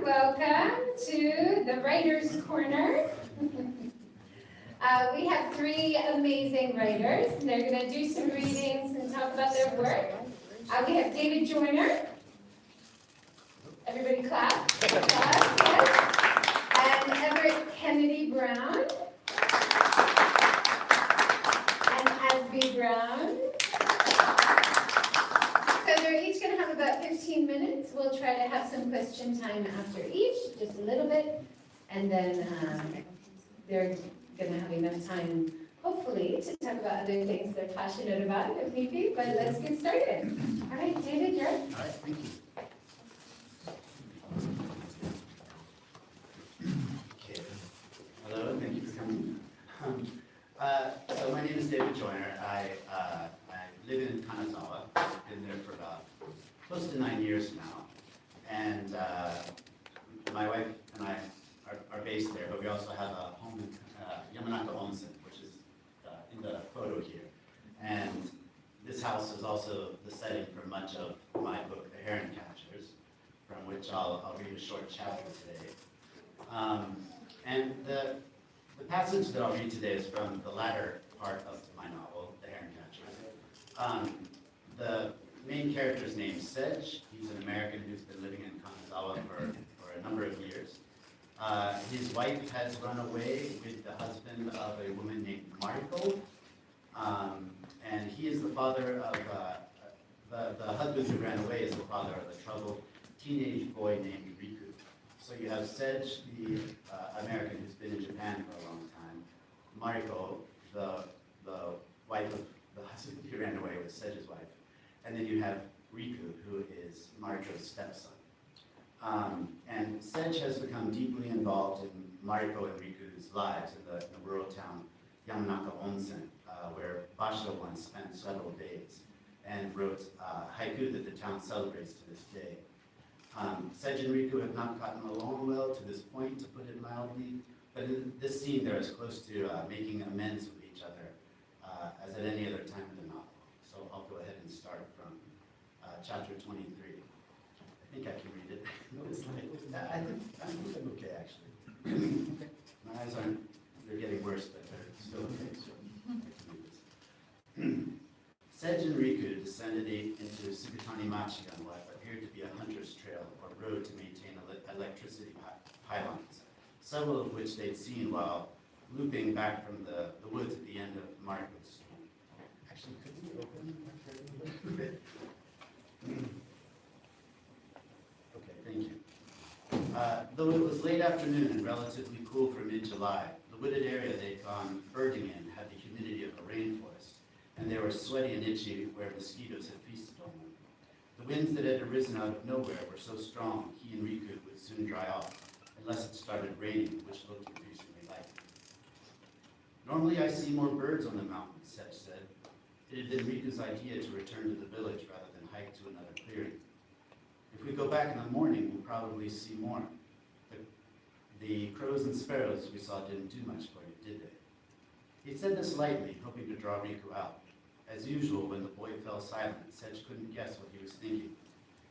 welcome to the Writers' Corner. We have three amazing writers. They're going to do some readings and talk about their work. We have David Joyner. Everybody clap. Clap, yes. And Everett Kennedy Brown. And Azby Brown. So they're each going to have about 15 minutes. We'll try to have some question time after each, just a little bit. And then they're going to have enough time, hopefully, to talk about other things they're passionate about, if need be. But let's get started. All right, David, you're up. All right, thank you. Okay. Hello, thank you for coming. So my name is David Joyner. I live in Kanazawa. I've been there for about close to 9 years now. And my wife and I are based there, but we also have a home in Yamanaka Onsen, which is in the photo here. And this house is also the setting for much of my book, The Heron Catchers, from which I'll read a short chapter today. And the passage that I'll read today is from the latter part of my novel, The Heron Catchers. The main character's name is Sedge. He's an American who's been living in Kanazawa for a number of years. His wife has run away with the husband of a woman named Mariko. And he is the father of, the husband who ran away is the father of a troubled teenage boy named Riku. So you have Sedge, the American who's been in Japan for a long time. Mariko, the wife of the husband who ran away with Sedge's wife. And then you have Riku, who is Mariko's stepson. And Sedge has become deeply involved in Mariko and Riku's lives in the rural town Yamanaka Onsen, where Basho once spent several days and wrote haiku that the town celebrates to this day. Sedge and Riku have not gotten along well to this point, to put it mildly, but in this scene they're as close to making amends with each other as at any other time in the novel. So I'll go ahead and start from chapter 23. I think I can read it. I think I'm okay, actually. My eyes they're getting worse, but they're still okay, so I can read this. Sedge and Riku descended into Sukutani Machi on what appeared to be a hunter's trail or road to maintain electricity pylons, several of which they'd seen while looping back from the woods at the end of Marco's. Actually, could we open a little bit? Okay, thank you. Though it was late afternoon and relatively cool for mid-July, the wooded area they'd gone birding in had the humidity of a rainforest, and they were sweaty and itchy where mosquitoes had feasted on them. The winds that had arisen out of nowhere were so strong he and Riku would soon dry off, unless it started raining, which looked increasingly likely. Normally I see more birds on the mountain, Sedge said. It had been Riku's idea to return to the village rather than hike to another clearing. If we go back in the morning, we'll probably see more. The crows and sparrows we saw didn't do much for you, did they? He said this lightly, hoping to draw Riku out. As usual, when the boy fell silent, Sedge couldn't guess what he was thinking.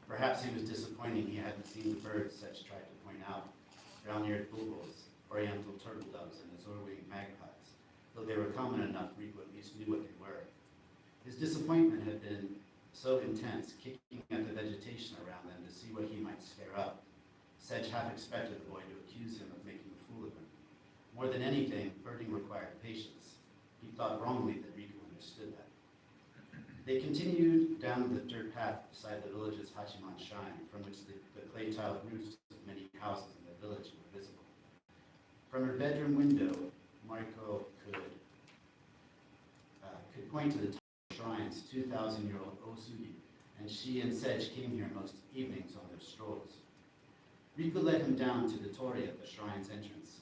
Perhaps he was disappointed he hadn't seen the birds Sedge tried to point out, brown-eared bulbuls, oriental turtle doves, and azure-winged magpies. Though they were common enough, Riku at least knew what they were. His disappointment had been so intense, kicking at the vegetation around them to see what he might scare up. Sedge half expected the boy to accuse him of making a fool of him. More than anything, birding required patience. He thought wrongly that Riku understood that. They continued down the dirt path beside the village's Hachiman shrine, from which the clay-tiled roofs of many houses in the village were visible. From her bedroom window, Mariko could point to the shrine's 2,000-year-old Osugi, and she and Sedge came here most evenings on their strolls. Riku led him down to the torii at the shrine's entrance.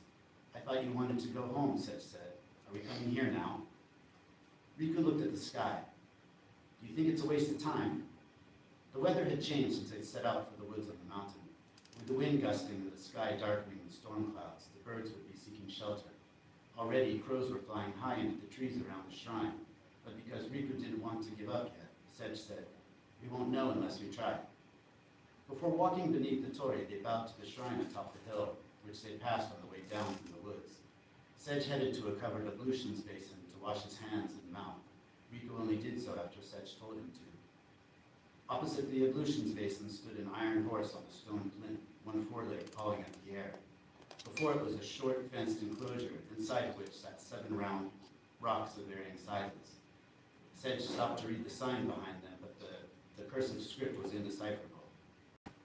I thought you wanted to go home, Sedge said. Are we coming here now? Riku looked at the sky. Do you think it's a waste of time? The weather had changed since they'd set out for the woods on the mountain. With the wind gusting and the sky darkening with storm clouds, the birds would be seeking shelter. Already, crows were flying high into the trees around the shrine, but because Riku didn't want to give up yet, Sedge said, we won't know unless we try. Before walking beneath the torii, they bowed to the shrine atop the hill, which they passed on the way down from the woods. Sedge headed to a covered ablutions basin to wash his hands and mouth. Riku only did so after Sedge told him to. Opposite the ablutions basin stood an iron horse on a stone plinth, one foreleg pawing at the air. Before it was a short fenced enclosure, inside of which sat 7 round rocks of varying sizes. Sedge stopped to read the sign behind them, but the cursive script was indecipherable.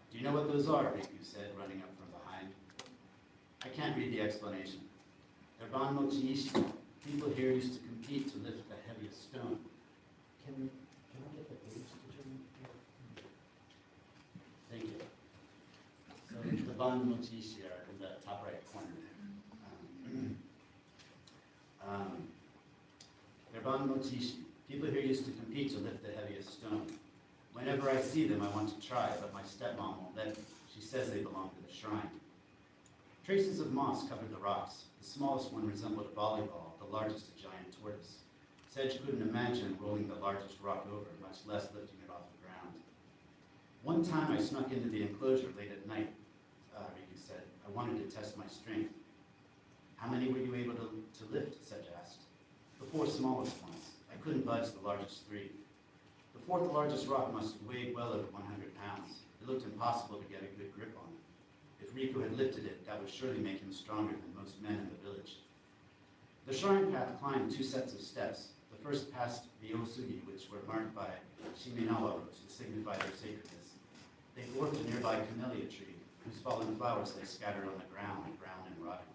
Do you know what those are? Riku said, running up from behind. I can't read the explanation. They're ban mochi ishi. People here used to compete to lift the heaviest stone. Can I get the page to turn? Thank you. So the ban mochi ishi are in the top right corner there. They're ban mochi ishi. People here used to compete to lift the heaviest stone. Whenever I see them, I want to try, but my stepmom won't let me. She says they belong to the shrine. Traces of moss covered the rocks. The smallest one resembled a volleyball, the largest a giant tortoise. Sedge couldn't imagine rolling the largest rock over, much less lifting it off the ground. One time I snuck into the enclosure late at night, Riku said. I wanted to test my strength. How many were you able to lift? Sedge asked. The 4 smallest ones. I couldn't budge the largest 3. The 4th largest rock must have weighed well over 100 pounds. It looked impossible to get a good grip on. If Riku had lifted it, that would surely make him stronger than most men in the village. The shrine path climbed 2 sets of steps. The first passed the osugi, which were marked by shimenawa roots to signify their sacredness. They dwarfed a nearby camellia tree, whose fallen flowers lay scattered on the ground, brown and rotting.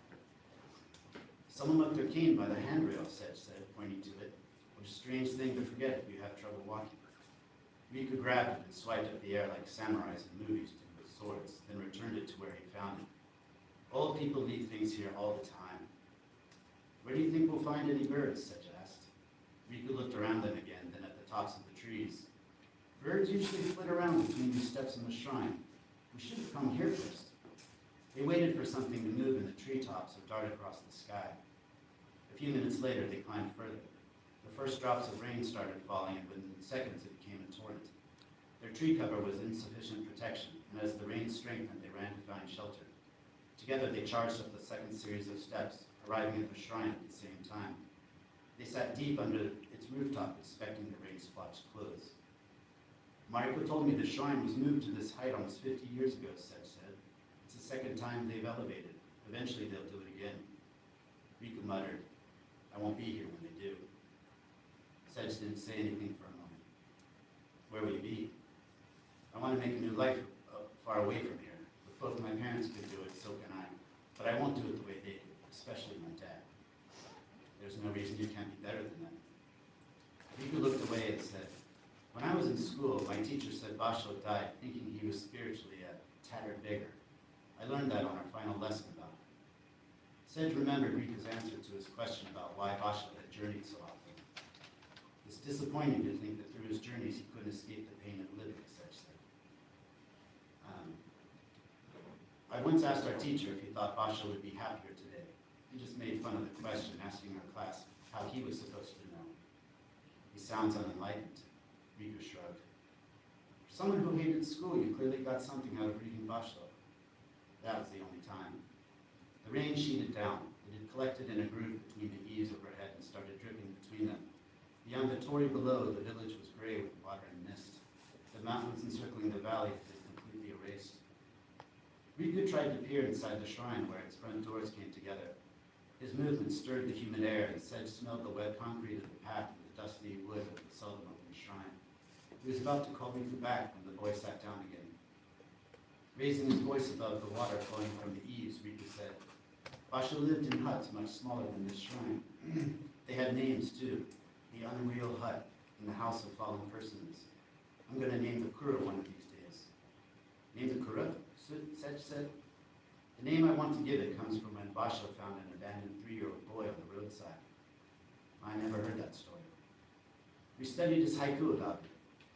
Someone left their cane by the handrail, Sedge said, pointing to it. What a strange thing to forget if you have trouble walking. Riku grabbed it and swiped up the air like samurais in movies do with swords, then returned it to where he found it. Old people leave things here all the time. Where do you think we'll find any birds? Sedge asked. Riku looked around them again, then at the tops of the trees. Birds usually flit around between these steps in the shrine. We should have come here first. They waited for something to move in the treetops or dart across the sky. A few minutes later, they climbed further. The first drops of rain started falling, and within seconds it became a torrent. Their tree cover was insufficient protection, and as the rain strengthened, they ran to find shelter. Together they charged up the second series of steps, arriving at the shrine at the same time. They sat deep under its rooftop, expecting the rain splotch to close. Mariko told me the shrine was moved to this height almost 50 years ago, Sedge said. It's the second time they've elevated. Eventually they'll do it again. Riku muttered, I won't be here when they do. Sedge didn't say anything for a moment. Where will you be? I want to make a new life far away from here. If both my parents could do it, so can I. But I won't do it the way they do, especially my dad. There's no reason you can't be better than them. Riku looked away and said, when I was in school, my teacher said Basho died thinking he was spiritually a tattered beggar. I learned that on our final lesson about him. Sedge remembered Riku's answer to his question about why Basho had journeyed so often. It's disappointing to think that through his journeys he couldn't escape the pain of living, Sedge said. I once asked our teacher if he thought Basho would be happier today. He just made fun of the question, asking our class how he was supposed to know. He sounds unenlightened. Riku shrugged. For someone who hated school, you clearly got something out of reading Basho. That was the only time. The rain sheeted down. It had collected in a groove between the eaves overhead and started dripping between them. Beyond the torii below, the village was gray with water and mist. The mountains encircling the valley had been completely erased. Riku tried to peer inside the shrine where its front doors came together. His movement stirred the humid air, and Sedge smelled the wet concrete of the path and the dusty wood of the seldom open shrine. He was about to call Riku back when the boy sat down again. Raising his voice above the water flowing from the eaves, Riku said, Basho lived in huts much smaller than this shrine. They had names too. The Unreal Hut and the House of Fallen Persons. I'm going to name the Kura one of these days. Name the Kura? Sedge said. The name I want to give it comes from when Basho found an abandoned 3-year-old boy on the roadside. I never heard that story. We studied his haiku about it.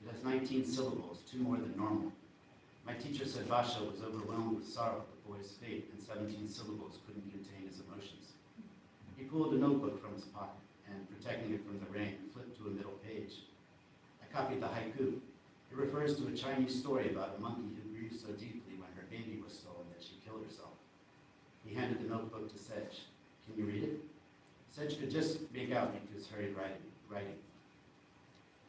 It has 19 syllables, 2 more than normal. My teacher said Basho was overwhelmed with sorrow at the boy's fate, and 17 syllables couldn't contain his emotions. He pulled a notebook from his pocket, and protecting it from the rain, flipped to a middle page. I copied the haiku. It refers to a Chinese story about a monkey who grieved so deeply when her baby was stolen that she killed herself. He handed the notebook to Sedge. Can you read it? Sedge could just make out Riku's hurried writing.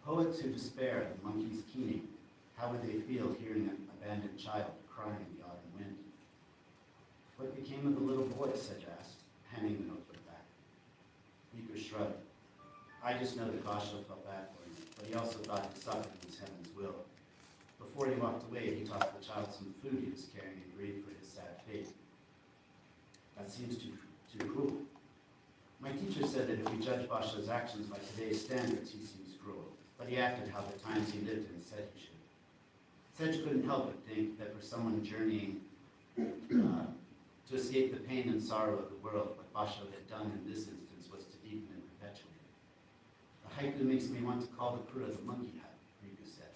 Poets who despair at the monkey's keening, how would they feel hearing an abandoned child crying in the autumn wind? What became of the little boy, Sedge asked, handing the notebook back. Riku shrugged. I just know that Basho felt bad for him, but he also thought his suffering was heaven's will. Before he walked away, he tossed the child some food he was carrying and grieved for his sad fate. That seems too cruel. My teacher said that if we judge Basho's actions by today's standards, he seems cruel, but he acted how the times he lived in said he should. Sedge couldn't help but think that for someone journeying to escape the pain and sorrow of the world, what Basho had done in this instance was to deepen and perpetuate it. The haiku makes me want to call the kura the monkey hut, Riku said.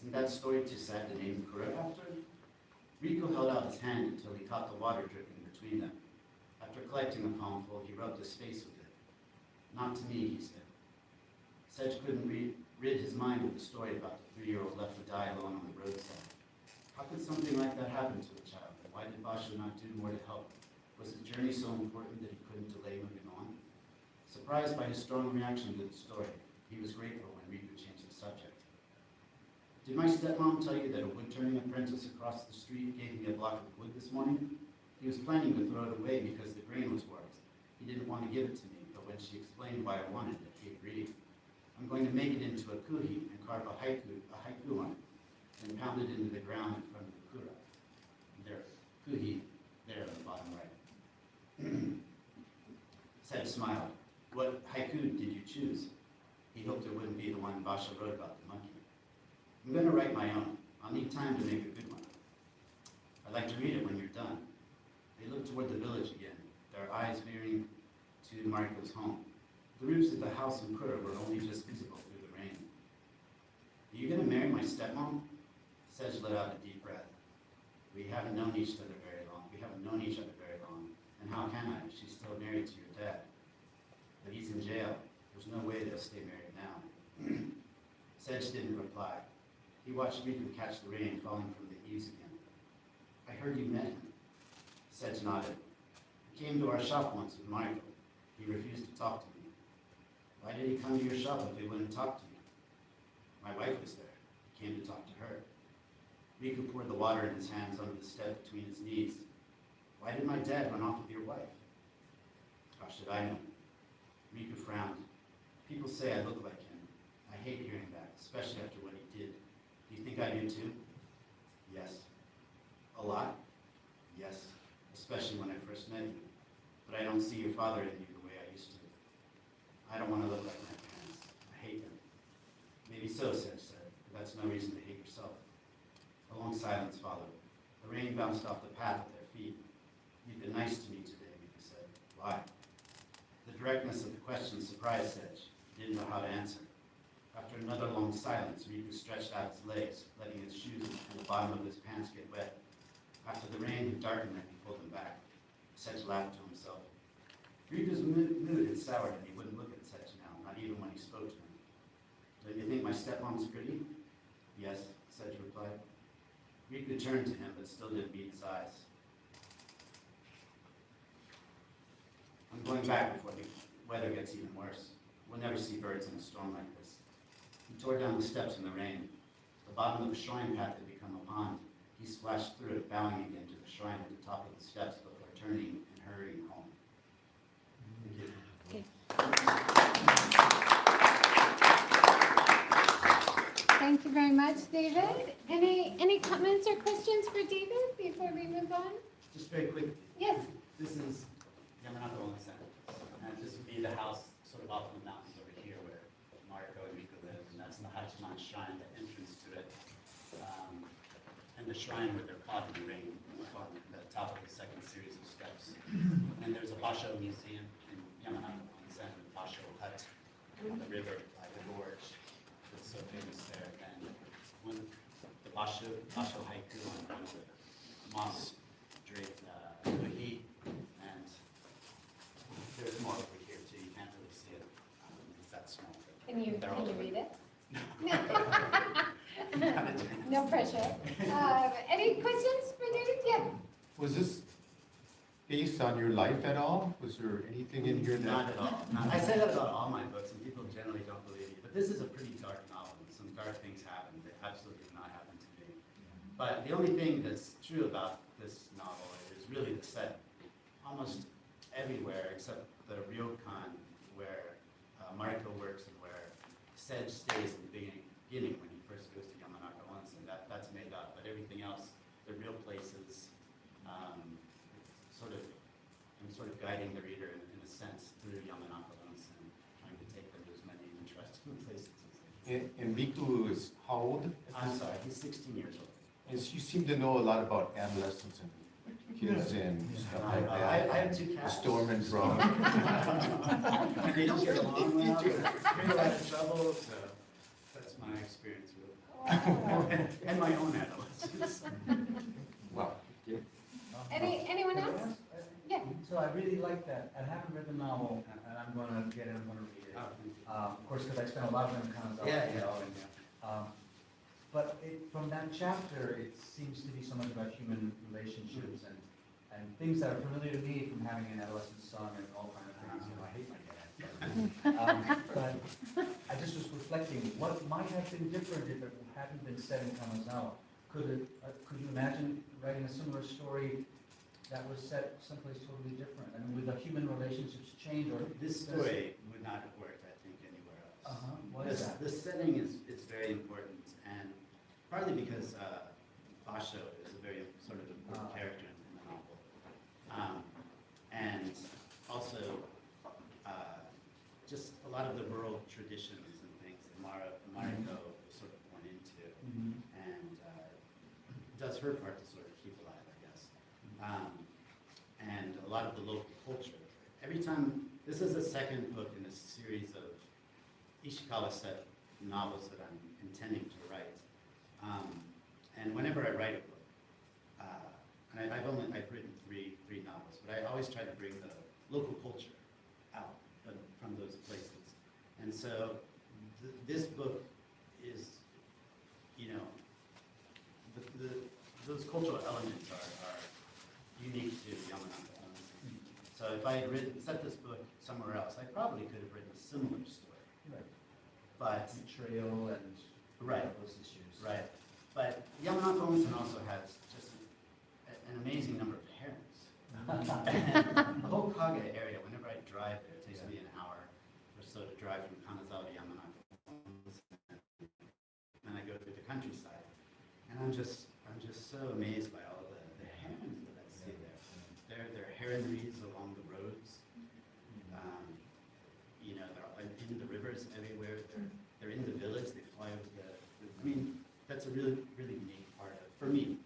Isn't that story too sad to name the kura after? Riku held out his hand until he caught the water dripping between them. After collecting a palmful, he rubbed his face with it. Not to me, he said. Sedge couldn't rid his mind of the story about the 3-year-old left to die alone on the roadside. How could something like that happen to a child? And why did Basho not do more to help? Was his journey so important that he couldn't delay moving on? Surprised by his strong reaction to the story, he was grateful when Riku changed the subject. Did my stepmom tell you that a wood-turning apprentice across the street gave me a block of wood this morning? He was planning to throw it away because the grain was warped. He didn't want to give it to me, but when she explained why I wanted it, he agreed. I'm going to make it into a kuhi and carve a haiku on it, and pound it into the ground in front of the kura. There, kuhi, there on the bottom right. Sedge smiled. What haiku did you choose? He hoped it wouldn't be the one Basho wrote about the monkey. I'm going to write my own. I'll need time to make a good one. I'd like to read it when you're done. They looked toward the village again, their eyes veering to Mariko's home. The roofs of the house and kura were only just visible through the rain. Are you going to marry my stepmom? Sedge let out a deep breath. We haven't known each other very long. And how can I? She's still married to your dad. But he's in jail. There's no way they'll stay married now. Sedge didn't reply. He watched Riku catch the rain falling from the eaves again. I heard you met him. Sedge nodded. He came to our shop once with Mariko. He refused to talk to me. Why did he come to your shop if he wouldn't talk to me? My wife was there. He came to talk to her. Riku poured the water in his hands under the step between his knees. Why did my dad run off with your wife? How should I know? Riku frowned. People say I look like him. I hate hearing that, especially after what he did. Do you think I do too? Yes. A lot? Yes. Especially when I first met you. But I don't see your father in you the way I used to. I don't want to look like my parents. I hate them. Maybe so, Sedge said, but that's no reason to hate yourself. A long silence followed. The rain bounced off the path at their feet. You've been nice to me today, Riku said. Why? The directness of the question surprised Sedge. He didn't know how to answer. After another long silence, Riku stretched out his legs, letting his shoes and the bottom of his pants get wet. After the rain had darkened them, he pulled them back. Sedge laughed to himself. Riku's mood had soured and he wouldn't look at Sedge now, not even when he spoke to him. Don't you think my stepmom's pretty? Yes, Sedge replied. Riku turned to him, but still didn't meet his eyes. I'm going back before the weather gets even worse. We'll never see birds in a storm like this. He tore down the steps in the rain. The bottom of the shrine path had become a pond. He splashed through it, bowing again to the shrine at the top of the steps before turning and hurrying home. Thank you. Okay. Thank you very much, David. Any comments or questions for David before we move on? Just very quick. Yes. This is Yamanato Onsen. And this would be the house sort of off in the mountains over here where Mariko and Riku live. And that's the Hachiman shrine, the entrance to it. And the shrine where they're caught in the rain on the top of the second series of steps. And there's a Basho museum in Yamanato Onsen, the Basho hut on the river by the gorge. That's so famous there. And when the Basho haiku on one of the mosques draped the heat, and there's more over here too. You can't really see it. It's that small. Can you read it? No. No pressure. Any questions for David? Yeah. Was this based on your life at all? Was there anything in here that? Not at all. I say that about all my books, and people generally don't believe me. But this is a pretty dark novel, and some dark things happen that absolutely did not happen to me. But the only thing that's true about this novel is really the setting. Almost everywhere except the ryokan where Mariko works and where Sedge stays in the beginning when he first goes to Yamanaka Onsen. That's made up, but everything else, they're real places. I'm sort of guiding the reader in a sense through Yamanaka Onsen, trying to take them to as many interesting places as they can. And Miku is how old? I'm sorry, he's 16 years old. And you seem to know a lot about adolescents and kids and stuff like that. I have two cats. Storm and Drum. They don't get along well, they're in a lot of trouble, so that's my experience with and my own adolescence. Wow. Anyone else? Yeah. So I really like that. I haven't read the novel, and I'm going to get it, I'm going to read it. Of course, because I spent a lot of time in Kanazawa. But from that chapter, it seems to be so much about human relationships and things that are familiar to me from having an adolescent son and all kinds of things. You know, I hate my dad. But I just was reflecting, what might have been different if it hadn't been set in Kanazawa? Could you imagine writing a similar story that was set someplace totally different? I mean, would the human relationships change, or This story would not have worked, I think, anywhere else. Why is that? The setting is very important, and partly because Basho is a very sort of important character in the novel. And also, just a lot of the rural traditions and things that Mariko was sort of born into, and does her part to sort of keep alive, I guess. And a lot of the local culture. Every time, this is the second book in a series of Ishikawa set novels that I'm intending to write. And whenever I write a book, and I've written three novels, but I always try to bring the local culture out from those places. And so this book is, you know, those cultural elements are unique to Yamanaka Onsen. So if I had set this book somewhere else, I probably could have written a similar story. Right. But Betrayal and Right. those issues. Right. But Yamanaka Onsen also has just an amazing number of herons. And the whole Kage area, whenever I drive there, it takes me an hour or so to drive from Kanazawa to Yamanaka Onsen. And I go through the countryside. And I'm just so amazed by all the herons that I see there. There are heronries along the roads. You know, they're in the rivers everywhere. They're in the village. They fly over I mean, that's a really, really unique part for me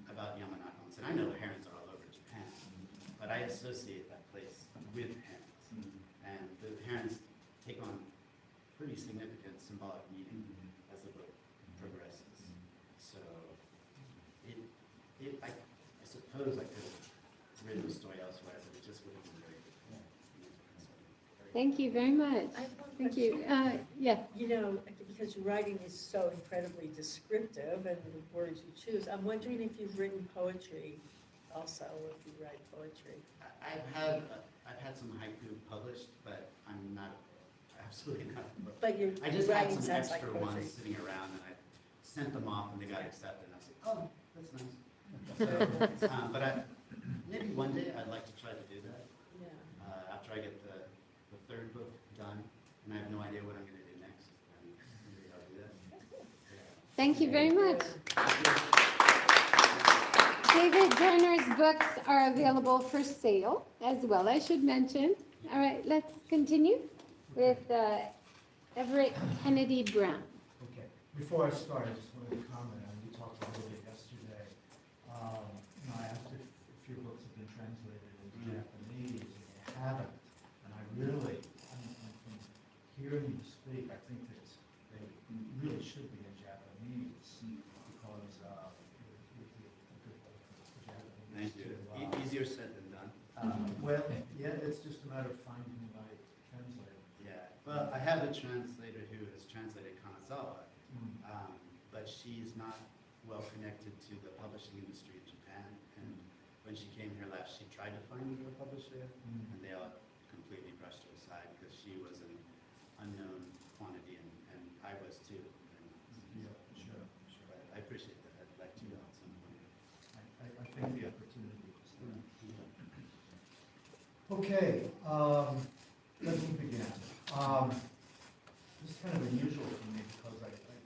about Yamanaka Onsen. I know herons are all over Japan, but I associate that place with herons. And the herons take on pretty significant symbolic meaning as the book progresses. So I suppose I could have written the story elsewhere, but it just wouldn't have been very good. Thank you very much. I have one Thank you. question. Yeah. You know, because your writing is so incredibly descriptive and the words you choose, I'm wondering if you've written poetry also, or if you write poetry. I've had some haiku published, but I'm not, absolutely not. But your I just had writing some sounds like extra poetry. ones sitting around, and I sent them off, and they got accepted, and I was like, oh, that's nice. So, but maybe one day I'd like to try to do that, Yeah. after I get the third book done, and I have no idea what I'm gonna do next, and maybe I'll do that. Yeah. Thank you very much. David Joyner's books are available for sale as well, I should mention. All right, let's continue with Everett Kennedy Brown. Okay, before I start, I just wanted to comment, we talked a little bit yesterday. I asked if your books have been translated into Japanese, and they haven't. And I really, from hearing you speak, I think that they really should be in Japanese, because with the good Japanese. Thank you. too. Easier said than done. Well, yeah, it's just a matter of finding the right translator. Yeah, well, I have a translator who has translated Kanazawa, but she's not well connected to the publishing industry in Japan. And when she came here last, she tried to find a publisher, and they all completely brushed her aside because she was an unknown quantity, and I was too. And, Yeah, sure. but I appreciate that. I'd like to at some point. I think the opportunity is there. Okay, let me begin. This is kind of unusual for me because this is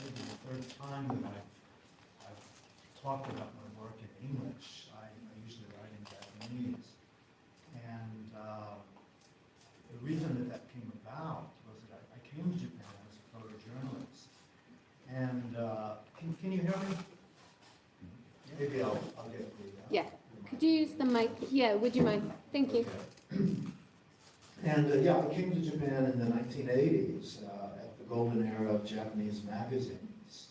maybe the third time that I've talked about my work in English. I usually write in Japanese. And the reason that came about was that I came to Japan as a photojournalist. And can you hear me? Maybe I'll get the... Yeah. Could you use the mic? Yeah, would you mind? Thank you. And I came to Japan in the 1980s at the golden era of Japanese magazines.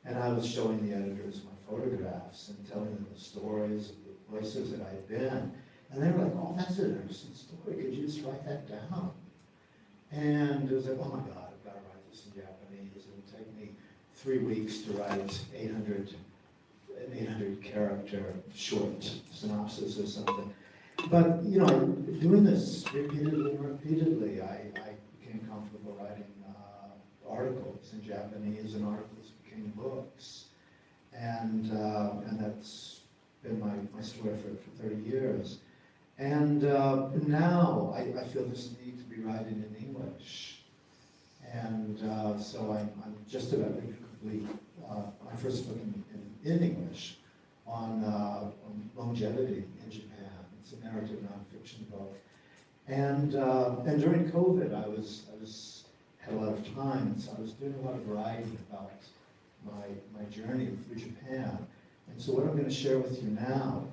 And I was showing the editors my photographs and telling them the stories of the places that I'd been. And they were like, oh, that's an interesting story. Could you just write that down? And it was like, oh my God, I've got to write this in Japanese. It would take me 3 weeks to write an 800 character short synopsis or something. But, you know, doing this repeatedly, I became comfortable writing articles in Japanese, and articles became books. And that's been my story for 30 years. And now I feel this need to be writing in English. And so I'm just about ready to complete my first book in English on longevity in Japan. It's a narrative nonfiction book. And during COVID, I had a lot of time, so I was doing a lot of writing about my journey through Japan. And so what I'm going to share with you now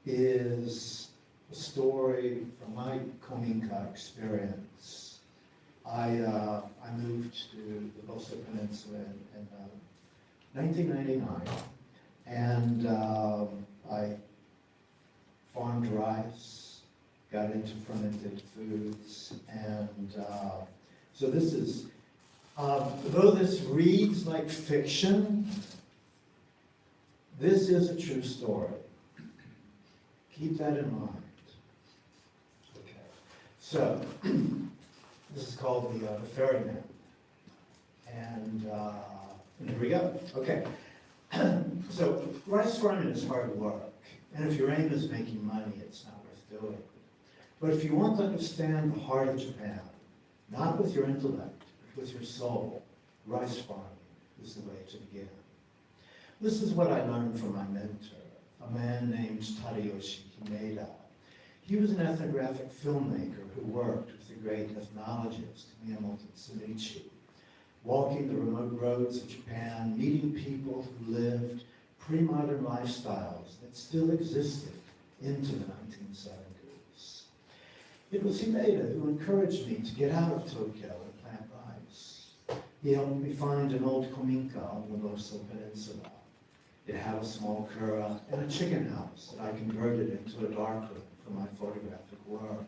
is a story from my Kominka experience. I moved to the Boso Peninsula in 1999, and I farmed rice, got into fermented foods, and so this is, though this reads like fiction, this is a true story. Keep that in mind. Okay. So, this is called the Ferryman. And here we go. Okay. So, rice farming is hard work. And if your aim is making money, it's not worth doing. But if you want to understand the heart of Japan, not with your intellect, but with your soul, rice farming is the way to begin. This is what I learned from my mentor, a man named Tadayoshi Himeda. He was an ethnographic filmmaker who worked with the great ethnologist Miyamoto Tsumichi, walking the remote roads of Japan, meeting people who lived pre-modern lifestyles that still existed into the 1970s. It was Himeda who encouraged me to get out of Tokyo and plant rice. He helped me find an old kominka on the Boso Peninsula. It had a small kura and a chicken house that I converted into a darkroom for my photographic work.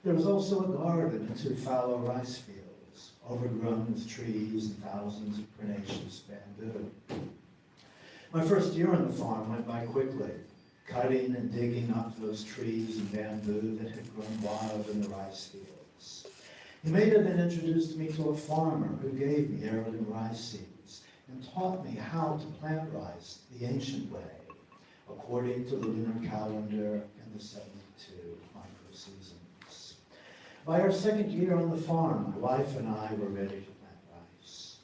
There was also a garden and 2 fallow rice fields, overgrown with trees and thousands of prenaceous bamboo. My first year on the farm went by quickly, cutting and digging up those trees and bamboo that had grown wild in the rice fields. Himeda then introduced me to a farmer who gave me heirloom rice seeds and taught me how to plant rice the ancient way, according to the lunar calendar and the 72 micro-seasons. By our second year on the farm, my wife and I were ready to plant rice.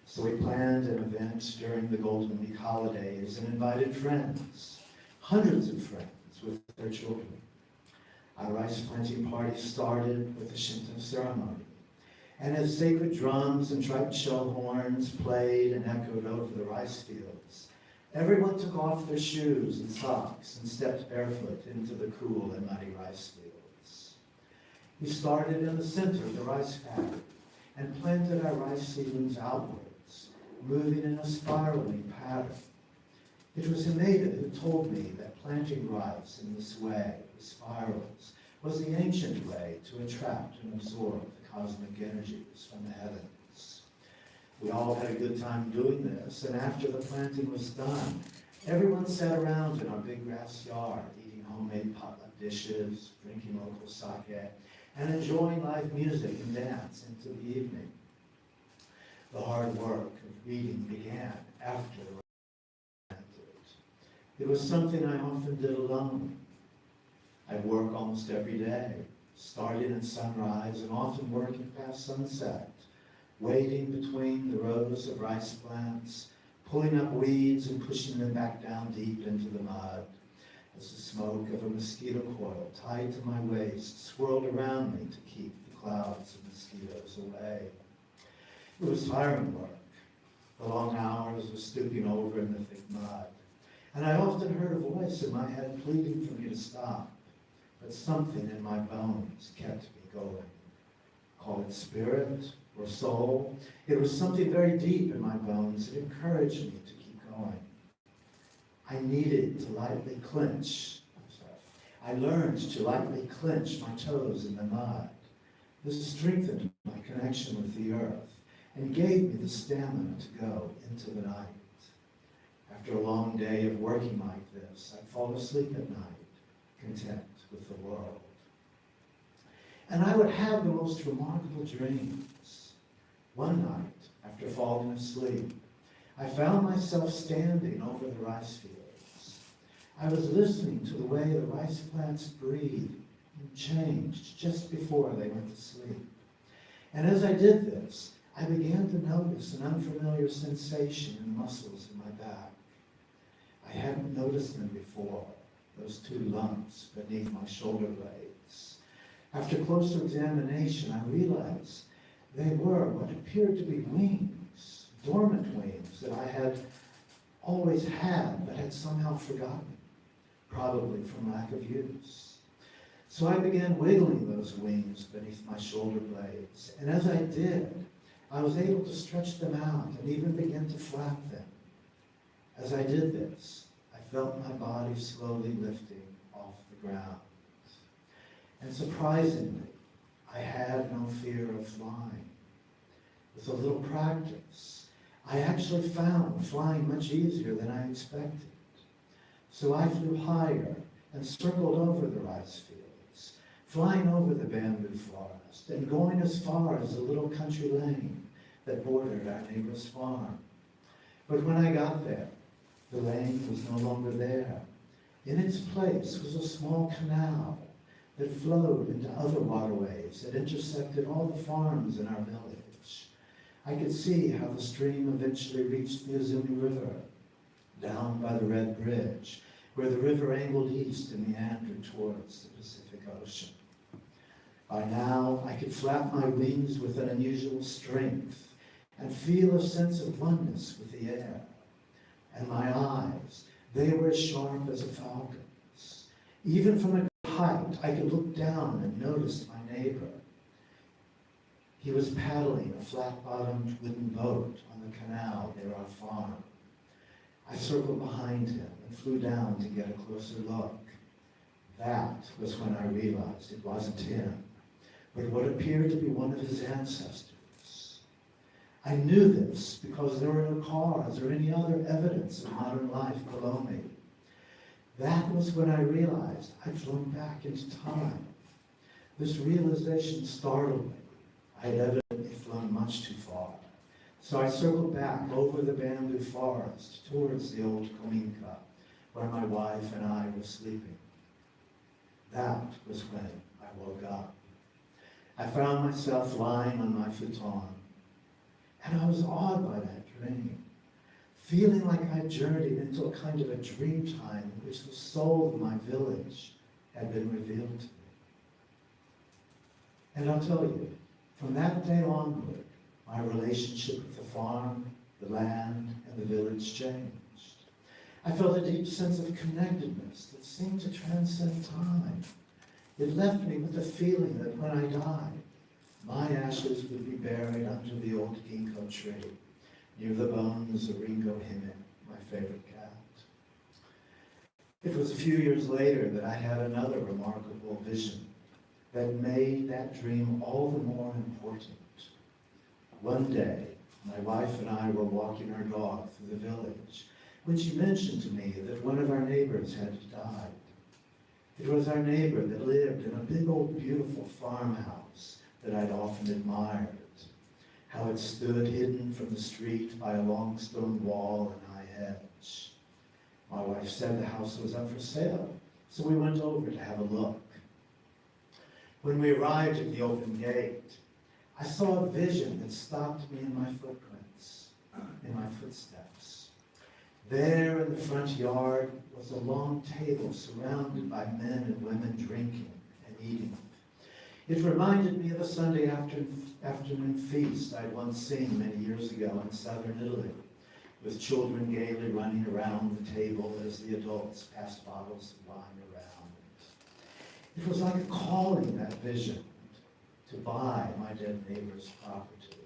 So we planned an event during the Golden Week holidays and invited friends, hundreds of friends with their children. Our rice planting party started with a Shinto ceremony. And as sacred drums and striped shell horns played and echoed over the rice fields, everyone took off their shoes and socks and stepped barefoot into the cool and muddy rice fields. We started in the center of the rice paddy and planted our rice seedlings outwards, moving in a spiraling pattern. It was Himeda who told me that planting rice in this way, with spirals, was the ancient way to attract and absorb cosmic energies from the heavens. We all had a good time doing this, and after the planting was done, everyone sat around in our big grass yard, eating homemade potluck dishes, drinking local sake, and enjoying live music and dance into the evening. The hard work of reading began after the planted. It was something I often did alone. I'd work almost every day, starting at sunrise and often working past sunset, wading between the rows of rice plants, pulling up weeds and pushing them back down deep into the mud, as the smoke of a mosquito coil tied to my waist swirled around me to keep the clouds of mosquitoes away. It was tiring work, the long hours of stooping over in the thick mud, and I often heard a voice in my head pleading for me to stop, but something in my bones kept me going. Call it spirit or soul, it was something very deep in my bones that encouraged me to keep going. I needed to lightly clench. I learned to lightly clench my toes in the mud. This strengthened my connection with the earth and gave me the stamina to go into the night. After a long day of working like this, I'd fall asleep at night, content with the world. And I would have the most remarkable dreams. One night, after falling asleep, I found myself standing over the rice fields. I was listening to the way the rice plants breathed and changed just before they went to sleep. And as I did this, I began to notice an unfamiliar sensation in the muscles in my back. I hadn't noticed them before, those two lumps beneath my shoulder blades. After closer examination, I realized they were what appeared to be wings, dormant wings that I had always had but had somehow forgotten, probably from lack of use. So I began wiggling those wings beneath my shoulder blades, and as I did, I was able to stretch them out and even begin to flap them. As I did this, I felt my body slowly lifting off the ground. And surprisingly, I had no fear of flying. With a little practice, I actually found flying much easier than I expected. So I flew higher and circled over the rice fields, flying over the bamboo forest and going as far as a little country lane that bordered our neighbor's farm. But when I got there, the lane was no longer there. In its place was a small canal that flowed into other waterways that intersected all the farms in our village. I could see how the stream eventually reached the Azby River, down by the Red Bridge, where the river angled east and meandered towards the Pacific Ocean. By now, I could flap my wings with an unusual strength and feel a sense of oneness with the air. And my eyes, they were as sharp as a falcon's. Even from a height, I could look down and notice my neighbor. He was paddling a flat-bottomed wooden boat on the canal near our farm. I circled behind him and flew down to get a closer look. That was when I realized it wasn't him, but what appeared to be one of his ancestors. I knew this because there were no cars or any other evidence of modern life below me. That was when I realized I'd flown back into time. This realization startled me. I had evidently flown much too far. So I circled back over the bamboo forest towards the old Minka, where my wife and I were sleeping. That was when I woke up. I found myself lying on my futon, and I was awed by that dream, feeling like I journeyed into a kind of a dream time in which the soul of my village had been revealed to me. And I'll tell you, from that day onward, my relationship with the farm, the land, and the village changed. I felt a deep sense of connectedness that seemed to transcend time. It left me with the feeling that when I died, my ashes would be buried under the old ginkgo tree, near the bones of Ringo Hime, my favorite cat. It was a few years later that I had another remarkable vision that made that dream all the more important. One day, My wife and I were walking our dog through the village when she mentioned to me that one of our neighbors had died. It was our neighbor that lived in a big old beautiful farmhouse that I'd often admired. How it stood hidden from the street by a long stone wall and high hedge. My wife said the house was up for sale, so we went over to have a look. When we arrived at the open gate, I saw a vision that stopped me in my footprints, in my footsteps. There in the front yard was a long table surrounded by men and women drinking and eating. It reminded me of a Sunday afternoon feast I'd once seen many years ago in southern Italy, with children gaily running around the table as the adults passed bottles of wine around. It was like a calling, that vision, to buy my dead neighbor's property.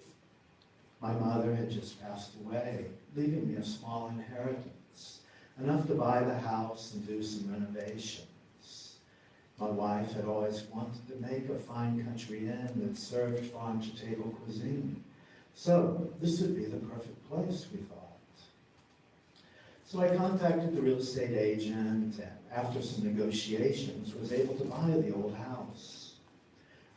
My mother had just passed away, leaving me a small inheritance, enough to buy the house and do some renovations. My wife had always wanted to make a fine country inn that served farm-to-table cuisine, so this would be the perfect place, we thought. So I contacted the real estate agent, and after some negotiations, was able to buy the old house.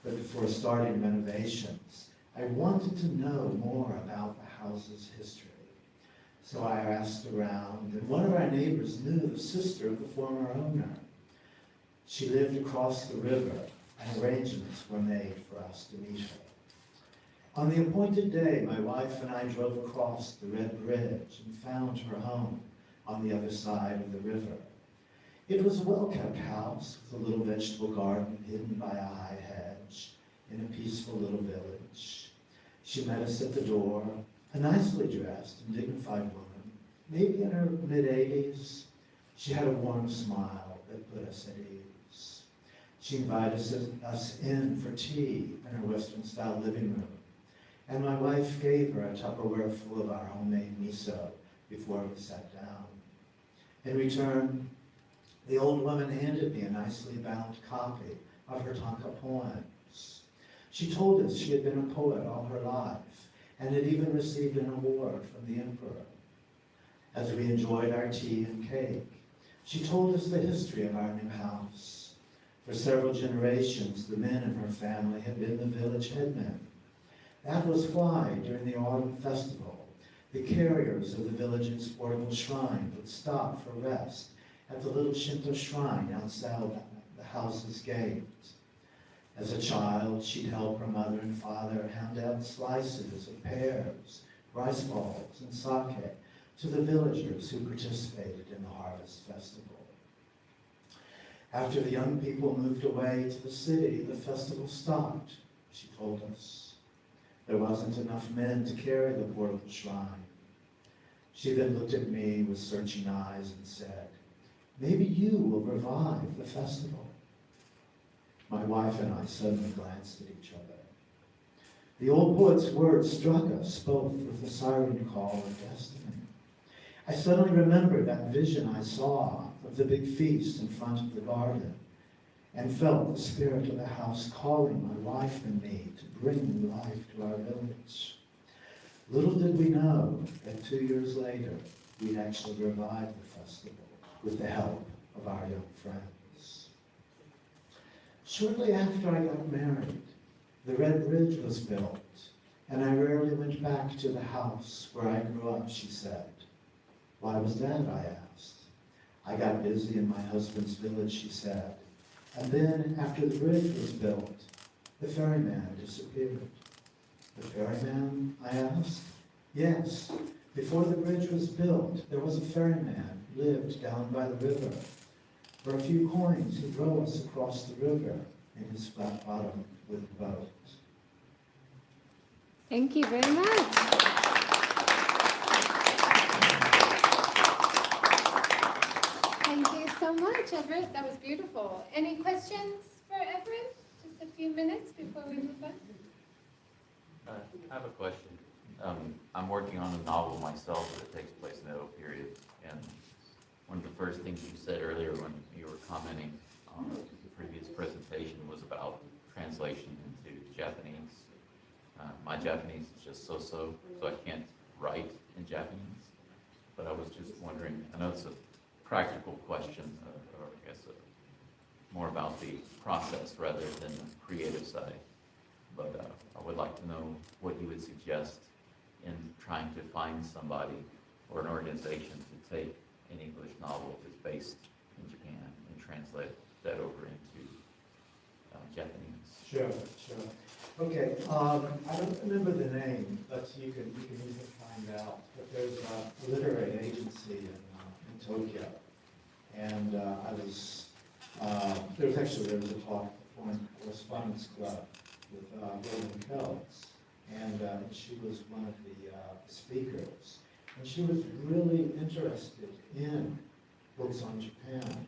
But before starting renovations, I wanted to know more about the house's history. So I asked around, and one of our neighbors knew the sister of the former owner. She lived across the river, and arrangements were made for us to meet her. On the appointed day, my wife and I drove across the Red Bridge and found her home on the other side of the river. It was a well-kept house with a little vegetable garden hidden by a high hedge in a peaceful little village. She met us at the door, a nicely dressed and dignified woman, maybe in her mid-80s. She had a warm smile that put us at ease. She invited us in for tea in her Western-style living room, and my wife gave her a Tupperware full of our homemade miso before we sat down. In return, the old woman handed me a nicely bound copy of her Tanka poems. She told us she had been a poet all her life and had even received an award from the emperor. As we enjoyed our tea and cake, she told us the history of our new house. For several generations, the men in her family had been the village headmen. That was why, during the autumn festival, the carriers of the village's portable shrine would stop for rest at the little Shinto shrine outside the house's gate. As a child, she'd help her mother and father hand out slices of pears, rice balls, and sake to the villagers who participated in the harvest festival. After the young people moved away to the city, the festival stopped, she told us. There wasn't enough men to carry the portable shrine. She then looked at me with searching eyes and said, "Maybe you will revive the festival." My wife and I suddenly glanced at each other. The old poet's words struck us both with the siren call of destiny. I suddenly remembered that vision I saw of the big feast in front of the garden, and felt the spirit of the house calling my wife and me to bring new life to our village. Little did we know that 2 years later, we'd actually revive the festival with the help of our young friends. Shortly after I got married, the Red Bridge was built, and I rarely went back to the house where I grew up, she said. Why was that, I asked. I got busy in my husband's village, she said. And then, after the bridge was built, the ferryman disappeared. The ferryman, I asked? Yes. Before the bridge was built, there was a ferryman who lived down by the river. For a few coins, he'd row us across the river in his flat bottom with the boat. Thank you very much. Thank you so much, Everett. That was beautiful. Any questions for Everett? Just a few minutes before we move on. I have a question. I'm working on a novel myself that takes place in the Edo period, and one of the first things you said earlier when you were commenting on the previous presentation was about translation into Japanese. My Japanese is just so I can't write in Japanese. But I was just wondering, I know it's a practical question, or I guess more about the process rather than the creative side. But I would like to know what you would suggest in trying to find somebody or an organization to take an English novel that's based in Japan and translate that over into Japanese. Sure, sure. Okay, I don't remember the name, but you can easily find out. But there's a literary agency in Tokyo, and there was a talk at the Foreign Correspondence Club with Roland Peltz, and she was one of the speakers, and she was really interested in books on Japan.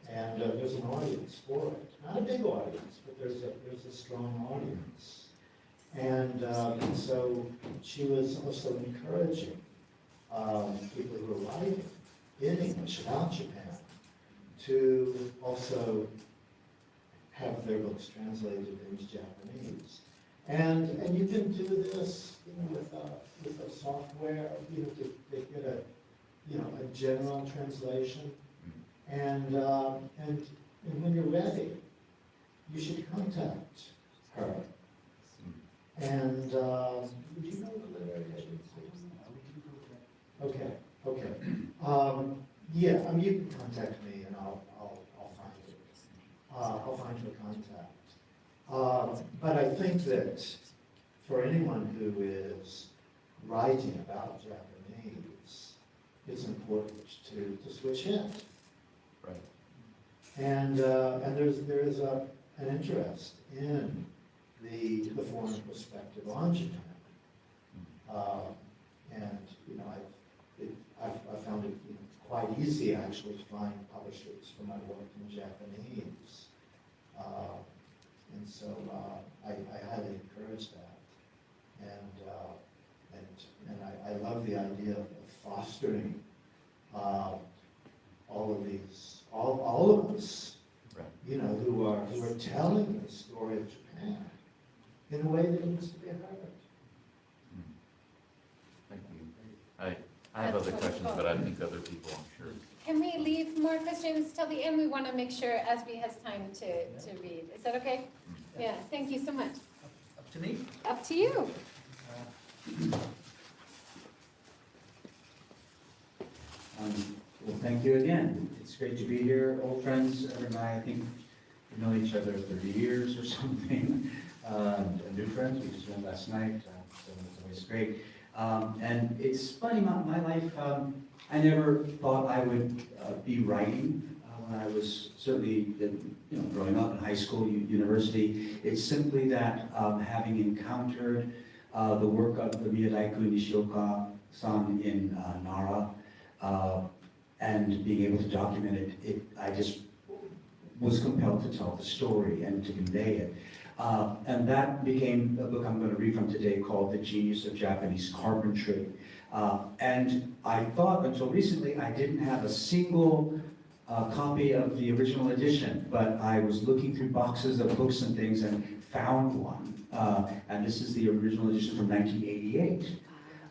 And there's an audience for it. Not a big audience, but there's a strong audience. And so she was also encouraging people who are writing in English about Japan to also have their books translated into Japanese. And you can do this, with a software, to get a general translation. And when you're ready, you should contact her. And would you know the literary agency? Okay. Yeah, I mean, you can contact me and I'll find it. I'll find your contact. But I think that for anyone who is writing about Japanese, it's important to switch in. Right. And there is an interest in the foreign perspective on Japan. And I found it quite easy actually to find publishers for my work in Japanese. And so I highly encourage that. And I love the idea of fostering all of us, Right. who are telling the story of Japan in a way that needs to be heard. Thank you. I have other questions, but I think other people, I'm sure. Can we leave more questions till the end? We want to make sure Azby has time to read. Is that okay? Yeah, thank you so much. Up to me? Up to you. Well, thank you again. It's great to be here, old friends. Everett and I think we know each other 30 years or something. New friends, we just met last night, so it's always great. And it's funny, my life, I never thought I would be writing when I was certainly, growing up in high school, university. It's simply that having encountered the work of the Miyadaiku Nishioka-san in Nara, and being able to document it, I just was compelled to tell the story and to convey it. And that became a book I'm going to read from today called The Genius of Japanese Carpentry. And I thought until recently I didn't have a single copy of the original edition, but I was looking through boxes of books and things and found one. And this is the original edition from 1988.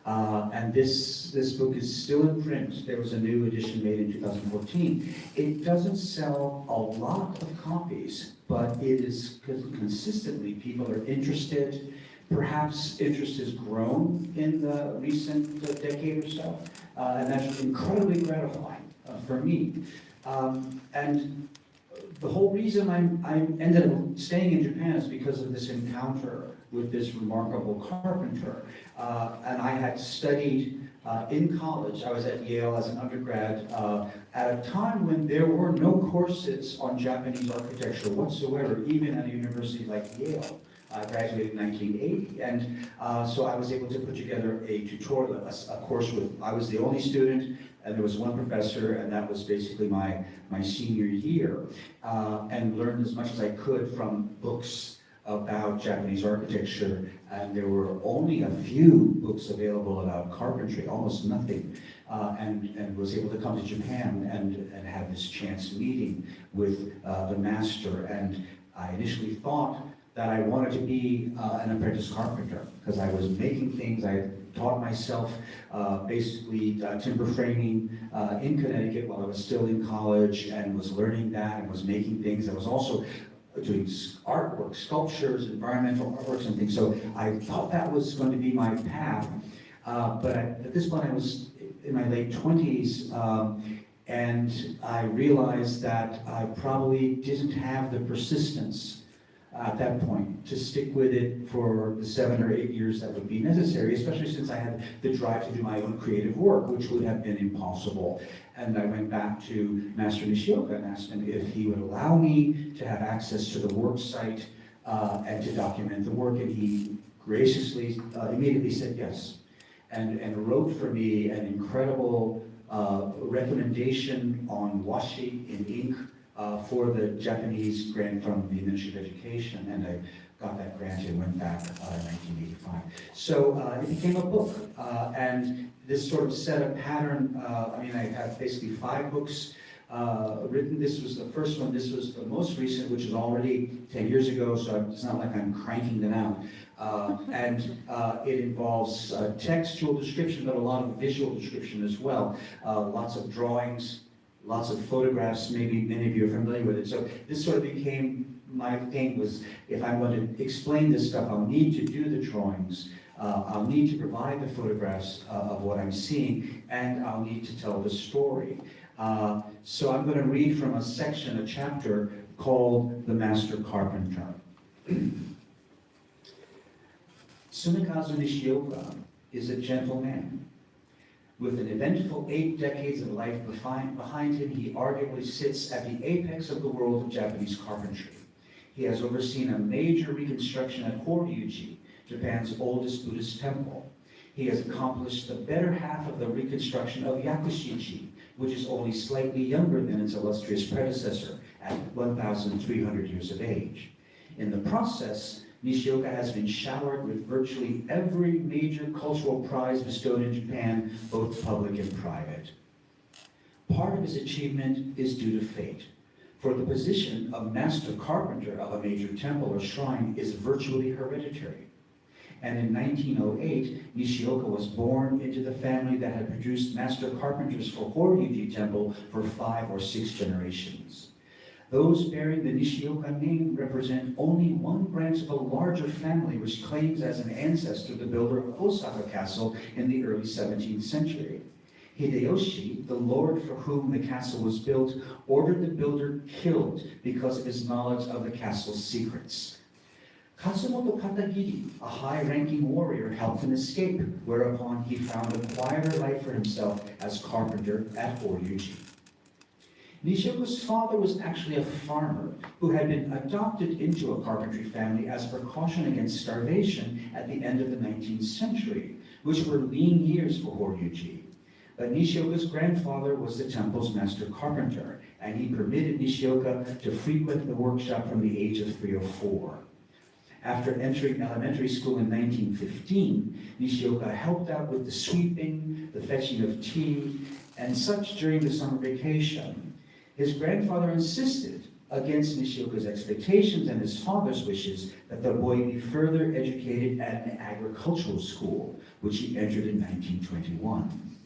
And this book is still in print. There was a new edition made in 2014. It doesn't sell a lot of copies, but it is consistently, people are interested. Perhaps interest has grown in the recent decade or so, and that's incredibly gratifying for me. And the whole reason I ended up staying in Japan is because of this encounter with this remarkable carpenter. And I had studied in college. I was at Yale as an undergrad at a time when there were no courses on Japanese architecture whatsoever, even at a university like Yale. I graduated in 1980, and so I was able to put together a tutorial, a course with, I was the only student, and there was one professor, and that was basically my senior year, and learned as much as I could from books about Japanese architecture, and there were only a few books available about carpentry, almost nothing, and was able to come to Japan and have this chance meeting with the master. And I initially thought that I wanted to be an apprentice carpenter, because I was making things. I taught myself basically timber framing in Connecticut while I was still in college, and was learning that and was making things. I was also doing artwork, sculptures, environmental artworks and things. So I thought that was going to be my path. But at this point I was in my late 20s, and I realized that I probably didn't have the persistence at that point to stick with it for the 7 or 8 years that would be necessary, especially since I had the drive to do my own creative work, which would have been impossible. And I went back to Master Nishioka and asked him if he would allow me to have access to the work site and to document the work, and he graciously immediately said yes, and wrote for me an incredible recommendation on washi in ink for the Japanese grant from the Ministry of Education, and I got that grant and went back in 1985. So it became a book, and this sort of set a pattern. I mean, I have basically 5 books written. This was the first one. This was the most recent, which is already 10 years ago, so it's not like I'm cranking them out. And it involves textual description, but a lot of visual description as well. Lots of drawings, lots of photographs. Maybe many of you are familiar with it. So this sort of became my thing, was if I'm going to explain this stuff, I'll need to do the drawings. I'll need to provide the photographs of what I'm seeing, and I'll need to tell the story. So I'm going to read from a section, a chapter called The Master Carpenter. Sumikazu Nishioka is a gentle man. With an eventful 8 decades of life behind him, he arguably sits at the apex of the world of Japanese carpentry. He has overseen a major reconstruction at Horyuji, Japan's oldest Buddhist temple. He has accomplished the better half of the reconstruction of Yakushiji, which is only slightly younger than its illustrious predecessor at 1,300 years of age. In the process, Nishioka has been showered with virtually every major cultural prize bestowed in Japan, both public and private. Part of his achievement is due to fate, for the position of master carpenter of a major temple or shrine is virtually hereditary. And in 1908, Nishioka was born into the family that had produced master carpenters for Horyuji Temple for 5 or 6 generations. Those bearing the Nishioka name represent only one branch of a larger family which claims as an ancestor the builder of Osaka Castle in the early 17th century. Hideyoshi, the lord for whom the castle was built, ordered the builder killed because of his knowledge of the castle's secrets. Katsumoto Katagiri, a high-ranking warrior, helped him escape, whereupon he found a quieter life for himself as carpenter at Horyuji. Nishioka's father was actually a farmer who had been adopted into a carpentry family as a precaution against starvation at the end of the 19th century, which were lean years for Horyuji. But Nishioka's grandfather was the temple's master carpenter, and he permitted Nishioka to frequent the workshop from the age of 3 or 4. After entering elementary school in 1915, Nishioka helped out with the sweeping, the fetching of tea, and such during the summer vacation. His grandfather insisted, against Nishioka's expectations and his father's wishes, that the boy be further educated at an agricultural school, which he entered in 1921.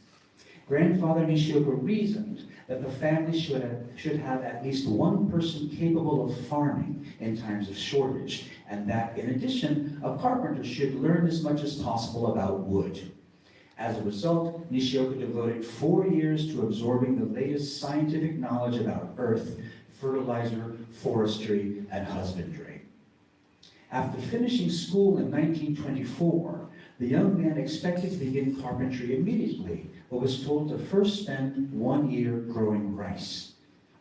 Grandfather Nishioka reasoned that the family should have at least one person capable of farming in times of shortage, and that, in addition, a carpenter should learn as much as possible about wood. As a result, Nishioka devoted 4 years to absorbing the latest scientific knowledge about earth, fertilizer, forestry, and husbandry. After finishing school in 1924, the young man expected to begin carpentry immediately, but was told to first spend 1 year growing rice.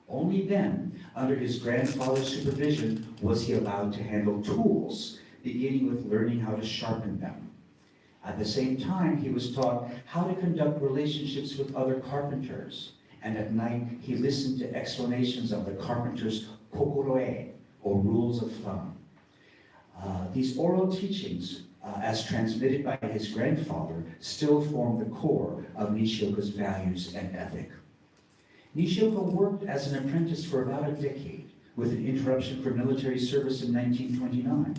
Only then, under his grandfather's supervision, was he allowed to handle tools, beginning with learning how to sharpen them. At the same time, he was taught how to conduct relationships with other carpenters, and at night he listened to explanations of the carpenter's kokoroe, or rules of thumb. These oral teachings, as transmitted by his grandfather, still form the core of Nishioka's values and ethic. Nishioka worked as an apprentice for about a decade, with an interruption for military service in 1929.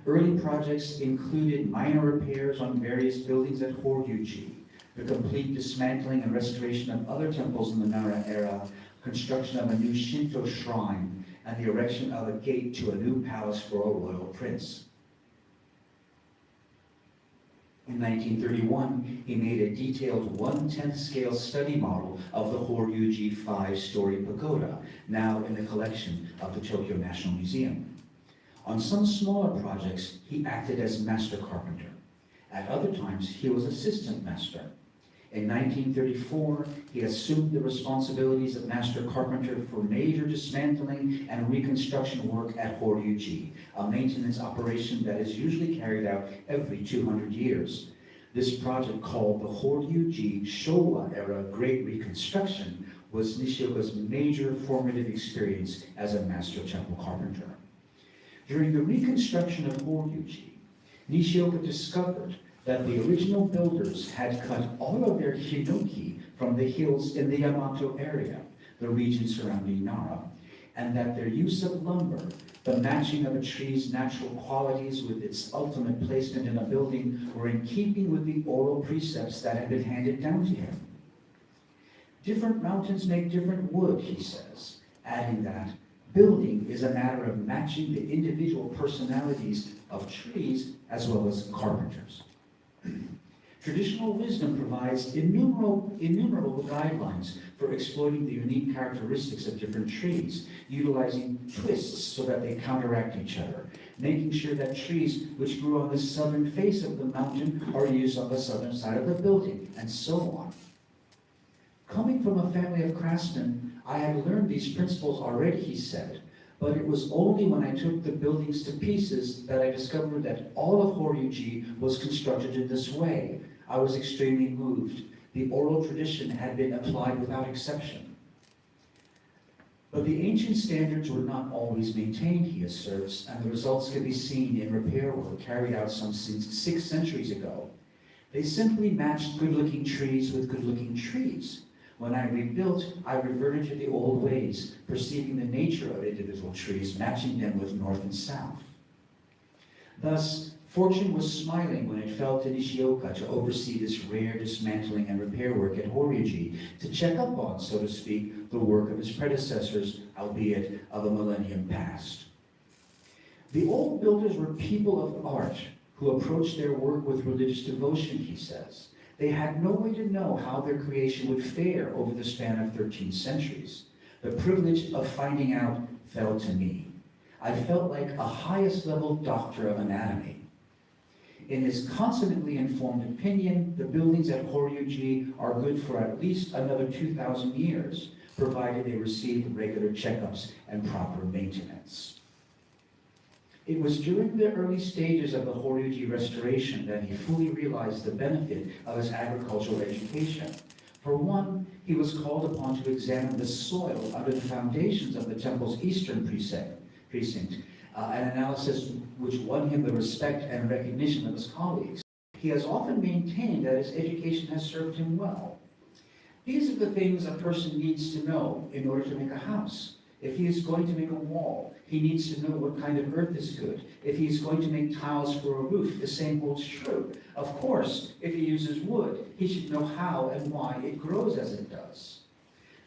Early projects included minor repairs on various buildings at Horyuji, the complete dismantling and restoration of other temples in the Nara era, construction of a new Shinto shrine, and the erection of a gate to a new palace for a royal prince. In 1931, he made a detailed 1/10 scale study model of the Horyuji 5-story pagoda, now in the collection of the Tokyo National Museum. On some smaller projects, he acted as master carpenter. At other times, he was assistant master. In 1934, he assumed the responsibilities of master carpenter for major dismantling and reconstruction work at Horyuji, a maintenance operation that is usually carried out every 200 years. This project, called the Horyuji Showa-era Great Reconstruction, was Nishioka's major formative experience as a master temple carpenter. During the reconstruction of Horyuji, Nishioka discovered that the original builders had cut all of their hinoki from the hills in the Yamato area, the region surrounding Nara, and that their use of lumber, the matching of a tree's natural qualities with its ultimate placement in a building, were in keeping with the oral precepts that had been handed down to him. Different mountains make different wood, he says, adding that building is a matter of matching the individual personalities of trees as well as carpenters. Traditional wisdom provides innumerable guidelines for exploiting the unique characteristics of different trees, utilizing twists so that they counteract each other, making sure that trees which grew on the southern face of the mountain are used on the southern side of the building, and so on. Coming from a family of craftsmen, I had learned these principles already, he said, but it was only when I took the buildings to pieces that I discovered that all of Horyuji was constructed in this way. I was extremely moved. The oral tradition had been applied without exception. But the ancient standards were not always maintained, he asserts, and the results can be seen in repair work carried out some 6 centuries ago. They simply matched good-looking trees with good-looking trees. When I rebuilt, I reverted to the old ways, perceiving the nature of individual trees, matching them with north and south. Thus, fortune was smiling when it fell to Nishioka to oversee this rare dismantling and repair work at Horyuji, to check up on, so to speak, the work of his predecessors, albeit of a millennium past. The old builders were people of art who approached their work with religious devotion, he says. They had no way to know how their creation would fare over the span of 13 centuries. The privilege of finding out fell to me. I felt like a highest level doctor of anatomy. In his consummately informed opinion, the buildings at Horyuji are good for at least another 2,000 years, provided they receive regular checkups and proper maintenance. It was during the early stages of the Horyuji restoration that he fully realized the benefit of his agricultural education. For one, he was called upon to examine the soil under the foundations of the temple's eastern precinct, an analysis which won him the respect and recognition of his colleagues. He has often maintained that his education has served him well. These are the things a person needs to know in order to make a house. If he is going to make a wall, he needs to know what kind of earth is good. If he's going to make tiles for a roof, the same holds true. Of course, if he uses wood, he should know how and why it grows as it does.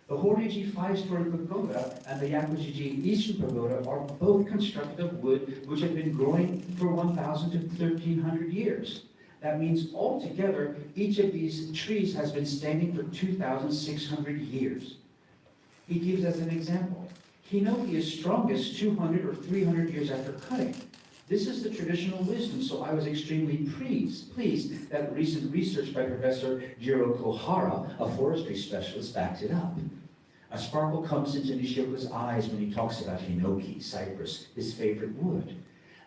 The Horyuji 5-story pagoda and the Yakuji Eastern pagoda are both constructed of wood which have been growing for 1,000 to 1,300 years. That means altogether, each of these trees has been standing for 2,600 years. He gives as an example, hinoki is strongest 200 or 300 years after cutting. This is the traditional wisdom, so I was extremely pleased that recent research by Professor Jiro Kohara, a forestry specialist, backed it up. A sparkle comes into Nishioka's eyes when he talks about hinoki, cypress, his favorite wood.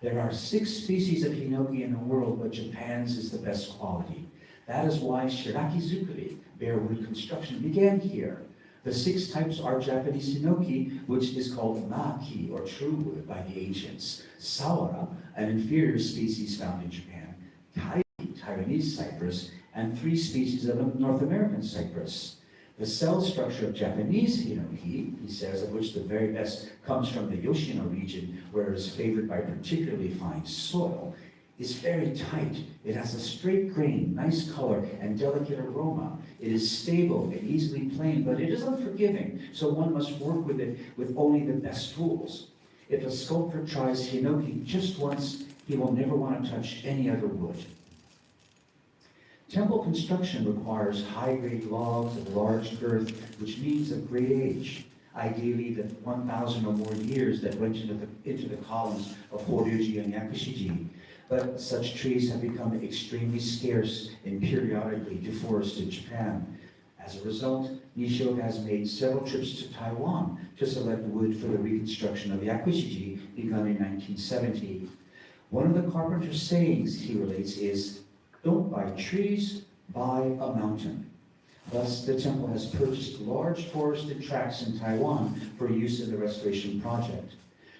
There are 6 species of hinoki in the world, but Japan's is the best quality. That is why shirakizukuri, bare wood construction, began here. The 6 types are Japanese hinoki, which is called maki, or true wood, by the ancients, sawara, an inferior species found in Japan, Taiwanese cypress, and 3 species of North American cypress. The cell structure of Japanese hinoki, he says, of which the very best comes from the Yoshino region, where it is favored by particularly fine soil, is very tight. It has a straight grain, nice color, and delicate aroma. It is stable and easily planed, but it is unforgiving, so one must work with it with only the best tools. If a sculptor tries hinoki just once, he will never want to touch any other wood. Temple construction requires high-grade logs of large girth, which means of great age, ideally the 1,000 or more years that went into the columns of Horyuji and Yakushiji. But such trees have become extremely scarce in periodically deforested Japan. As a result, Nishioka has made several trips to Taiwan to select wood for the reconstruction of Yakushiji, begun in 1970. One of the carpenter's sayings, he relates, is, "Don't buy trees, buy a mountain." Thus, the temple has purchased large forested tracts in Taiwan for use in the restoration project.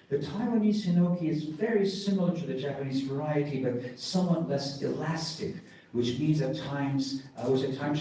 The Taiwanese hinoki is very similar to the Japanese variety, but somewhat less elastic, which means at times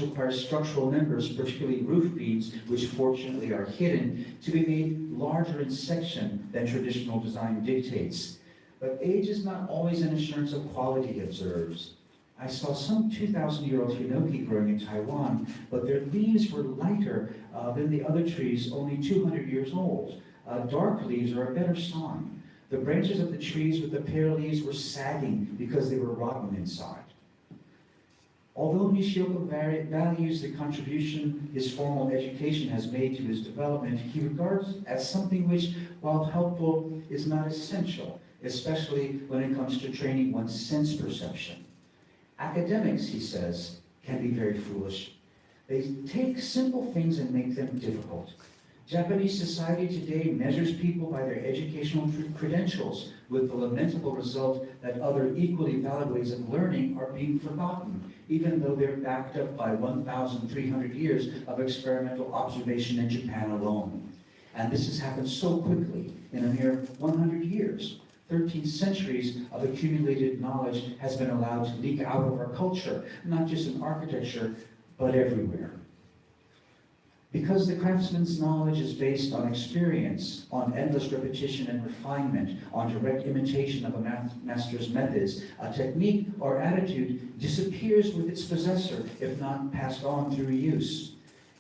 requires structural members, particularly roof beams, which fortunately are hidden, to be made larger in section than traditional design dictates. But age is not always an assurance of quality, he observes. I saw some 2,000-year-old hinoki growing in Taiwan, but their leaves were lighter than the other trees, only 200 years old. Dark leaves are a better sign. The branches of the trees with the pale leaves were sagging because they were rotten inside. Although Nishioka values the contribution his formal education has made to his development, he regards as something which, while helpful, is not essential, especially when it comes to training one's sense perception. Academics, he says, can be very foolish. They take simple things and make them difficult. Japanese society today measures people by their educational credentials, with the lamentable result that other equally valid ways of learning are being forgotten, even though they're backed up by 1,300 years of experimental observation in Japan alone. And this has happened so quickly, in a mere 100 years. 13 centuries of accumulated knowledge has been allowed to leak out of our culture, not just in architecture, but everywhere. Because the craftsman's knowledge is based on experience, on endless repetition and refinement, on direct imitation of a master's methods, a technique or attitude disappears with its possessor if not passed on through use.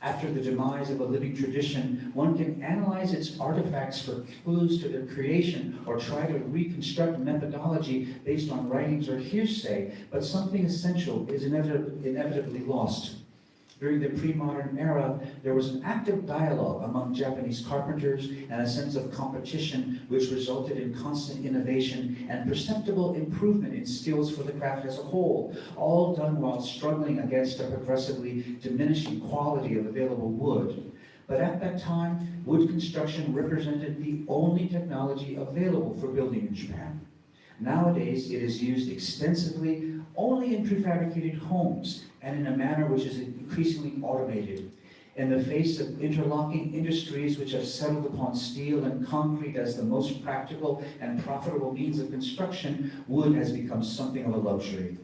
After the demise of a living tradition, one can analyze its artifacts for clues to their creation or try to reconstruct methodology based on writings or hearsay, but something essential is inevitably lost. During the pre-modern era, there was an active dialogue among Japanese carpenters and a sense of competition which resulted in constant innovation and perceptible improvement in skills for the craft as a whole, all done while struggling against a progressively diminishing quality of available wood. But at that time, wood construction represented the only technology available for building in Japan. Nowadays, it is used extensively only in prefabricated homes and in a manner which is increasingly automated. In the face of interlocking industries which have settled upon steel and concrete as the most practical and profitable means of construction, wood has become something of a luxury.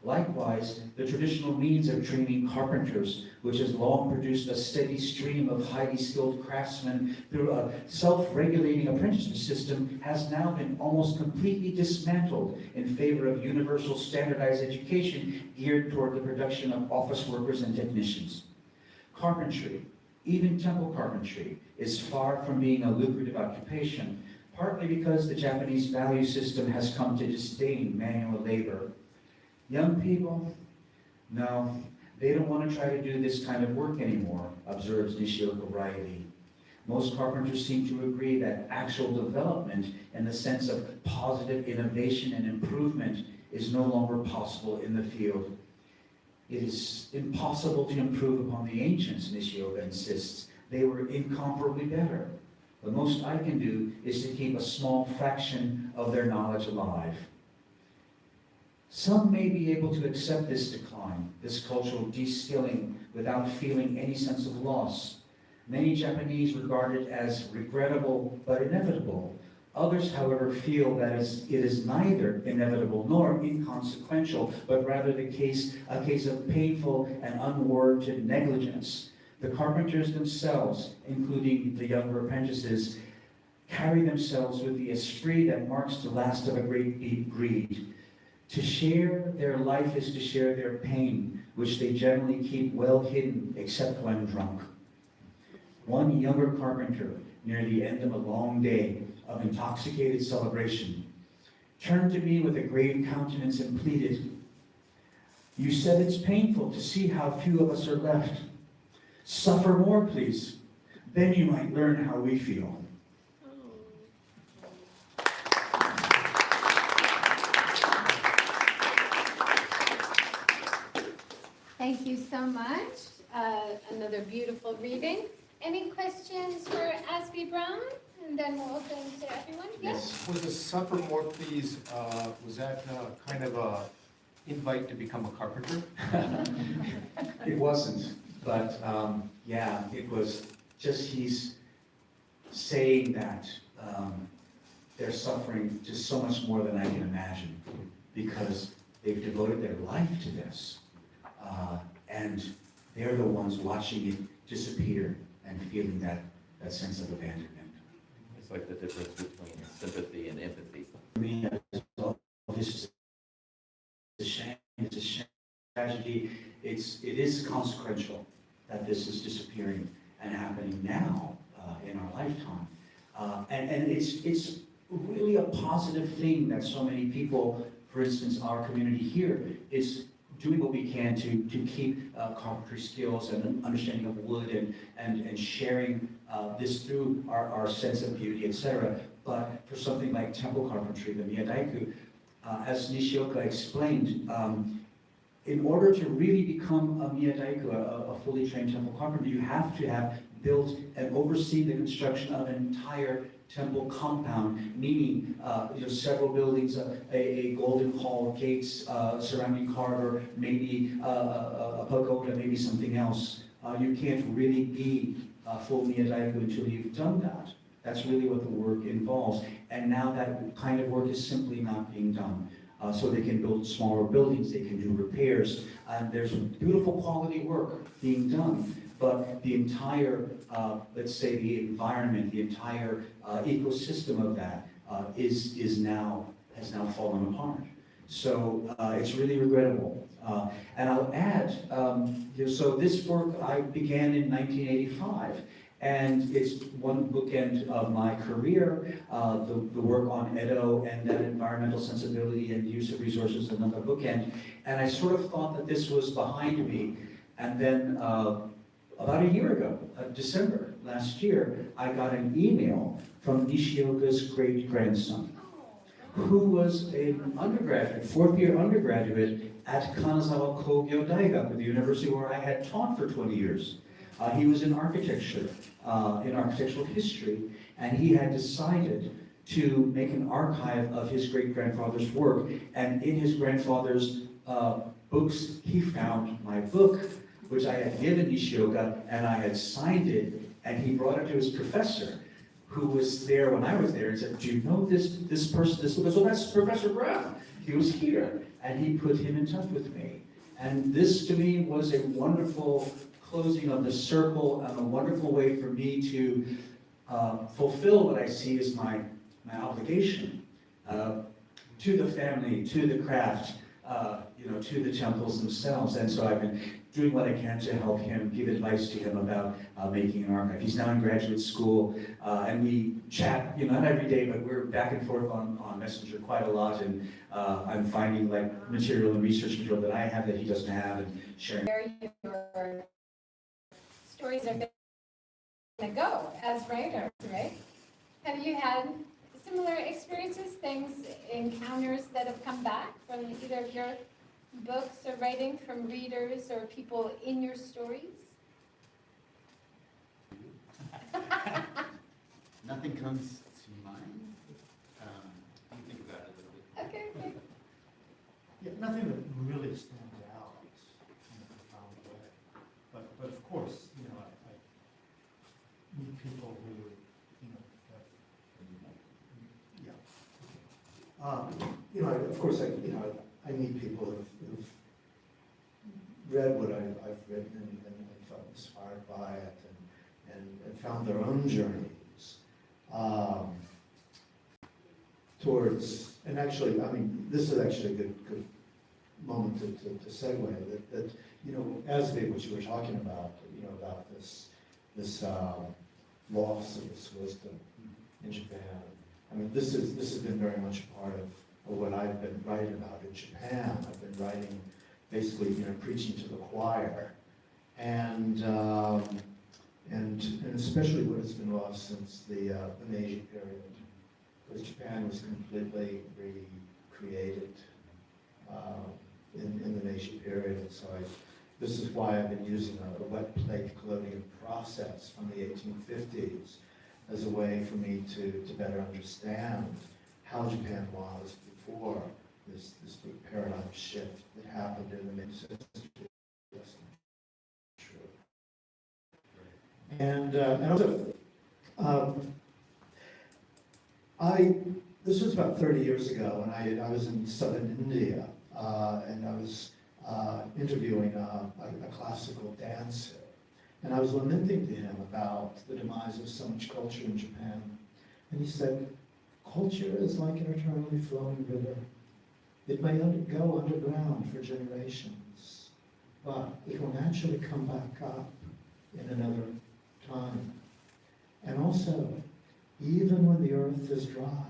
Likewise, the traditional means of training carpenters, which has long produced a steady stream of highly skilled craftsmen through a self-regulating apprenticeship system, has now been almost completely dismantled in favor of universal standardized education geared toward the production of office workers and technicians. Carpentry, even temple carpentry, is far from being a lucrative occupation, partly because the Japanese value system has come to disdain manual labor. Young people, no, they don't want to try to do this kind of work anymore, observes Nishioka Riley. Most carpenters seem to agree that actual development in the sense of positive innovation and improvement is no longer possible in the field. It is impossible to improve upon the ancients, Nishioka insists. They were incomparably better. The most I can do is to keep a small fraction of their knowledge alive. Some may be able to accept this decline, this cultural de-skilling, without feeling any sense of loss. Many Japanese regard it as regrettable but inevitable. Others, however, feel that it is neither inevitable nor inconsequential, but rather a case of painful and unwarranted negligence. The carpenters themselves, including the younger apprentices, carry themselves with the esprit that marks the last of a great deep breed. To share their life is to share their pain, which they generally keep well hidden, except when drunk. One younger carpenter, near the end of a long day of intoxicated celebration, turned to me with a grave countenance and pleaded, "You said it's painful to see how few of us are left. Suffer more, please. Then you might learn how we feel." Thank you so much. Another beautiful reading. Any questions for Azby Brown? And then we'll open to everyone. Yes? Was the suffer more please, was that kind of a invite to become a carpenter? It wasn't, but yeah, it was just he's saying that they're suffering just so much more than I can imagine because they've devoted their life to this. And they're the ones watching it disappear and feeling that sense of abandonment. It's like the difference between sympathy and empathy. For me, this is a shame. It's a shame. Tragedy. It is consequential that this is disappearing and happening now in our lifetime. And it's really a positive thing that so many people, for instance, our community here, is doing what we can to keep carpentry skills and an understanding of wood and sharing this through our sense of beauty, etc. But for something like temple carpentry, the miyadaiku, as Nishioka explained, in order to really become a miyadaiku, a fully trained temple carpenter, you have to have built and overseen the construction of an entire temple compound, meaning several buildings, a golden hall, gates, surrounding corridor, maybe a pagoda, maybe something else. You can't really be a full miyadaiku until you've done that. That's really what the work involves. And now that kind of work is simply not being done. So they can build smaller buildings, they can do repairs, and there's beautiful quality work being done. But the entire, let's say, the environment, the entire ecosystem of that has now fallen apart. So it's really regrettable. And I'll add, so this work I began in 1985. And it's one bookend of my career, the work on Edo and that environmental sensibility and use of resources, another bookend. And I sort of thought that this was behind me. And then about a year ago, December last year, I got an email from Nishioka's great-grandson, who was an undergraduate, fourth-year undergraduate at Kanazawa Kogyo Daigaku, the university where I had taught for 20 years. He was in architecture, in architectural history, and he had decided to make an archive of his great-grandfather's work. And in his grandfather's books, he found my book, which I had given Nishioka, and I had signed it, and he brought it to his professor, who was there when I was there, and said, "Do you know this person, this book?" I said, "Oh, that's Professor Brown. He was here." And he put him in touch with me. And this, to me, was a wonderful closing of the circle and a wonderful way for me to fulfill what I see as my obligation to the family, to the craft, to the temples themselves. And so I've been doing what I can to help him, give advice to him about making an archive. He's now in graduate school, and we chat, not every day, but we're back and forth on Messenger quite a lot, and I'm finding material and research material that I have that he doesn't have, and sharing. Where your stories are going to go as writers, right? Have you had similar experiences, encounters that have come back from either of your books or writing from readers or people in your stories? Nothing comes to mind. Let me think about it a little bit. Okay. Yeah, nothing that really stands out in a profound way. But of course, I meet people who, of course, I meet people who've read what I've written and felt inspired by their own journeys towards, and actually, I mean, this is actually a good moment to segue, that, you know, Azby, what you were talking about, you know, about this loss of this wisdom in Japan. I mean, this has been very much a part of what I've been writing about in Japan. I've been writing, basically, you know, preaching to the choir, and especially what has been lost since the Meiji period, because Japan was completely recreated in the Meiji period. And so this is why I've been using a wet plate collodion process from the 1850s as a way for me to better understand how Japan was before this big paradigm shift that happened in the mid-century. And also, this was about 30 years ago, and I was in southern India, and I was interviewing a classical dancer, and I was lamenting to him about the demise of so much culture in Japan. And he said, culture is like an eternally flowing river. It may go underground for generations, but it will naturally come back up in another time. And also, even when the earth is dry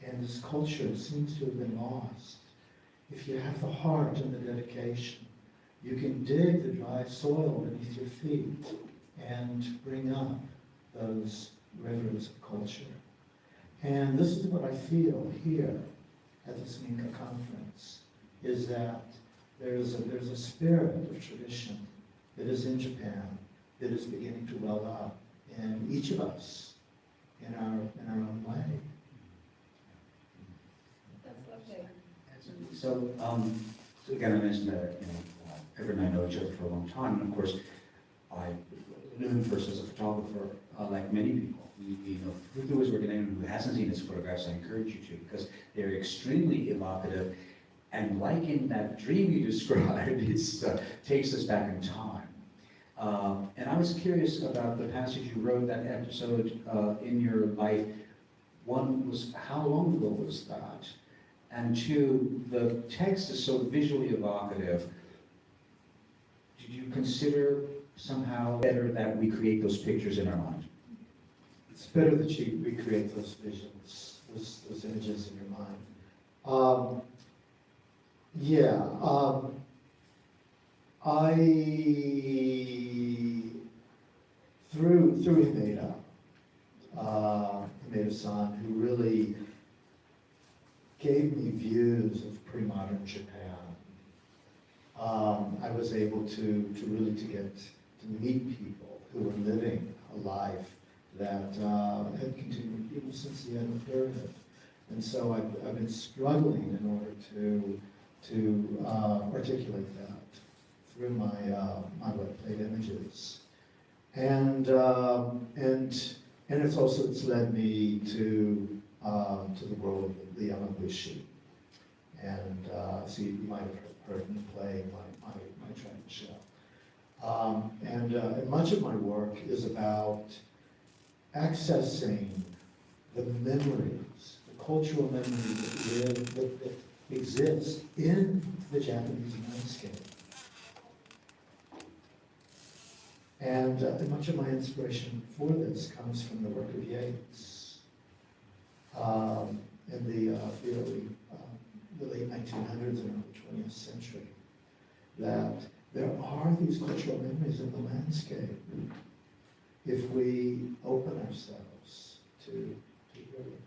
and this culture seems to have been lost, if you have the heart and the dedication, you can dig the dry soil beneath your feet and bring up those rivers of culture. And this is what I feel here at this Minka conference, is that there's a spirit of tradition that is in Japan that is beginning to well up in each of us in our own way. That's lovely. So, so again, I mentioned that, you know, Everett and I know each other for a long time, and of course, I knew him first as a photographer, like many people. You know, who is working anyone who hasn't seen his photographs, I encourage you to, because they're extremely evocative, and like in that dream you described, it takes us back in time. And I was curious about the passage you wrote, that episode in your life. One was, how long ago was that? And two, the text is so visually evocative. Did you consider somehow better that we create those pictures in our mind? It's better that you recreate those visions, those images in your mind. Through Himeda-san, who really gave me views of pre-modern Japan, I was able to really get to meet people who were living a life that had continued even since the end of the period. And so I've been struggling in order to articulate that through my wet plate images. And it's led me to the world of the Yamabushi. And so you might have heard me play my trend show. And much of my work is about accessing the memories, the cultural memories that exist in the Japanese landscape. And much of my inspiration for this comes from the work of Yeats in the late 1900s and early 20th century. That there are these cultural memories in the landscape if we open ourselves to hear them.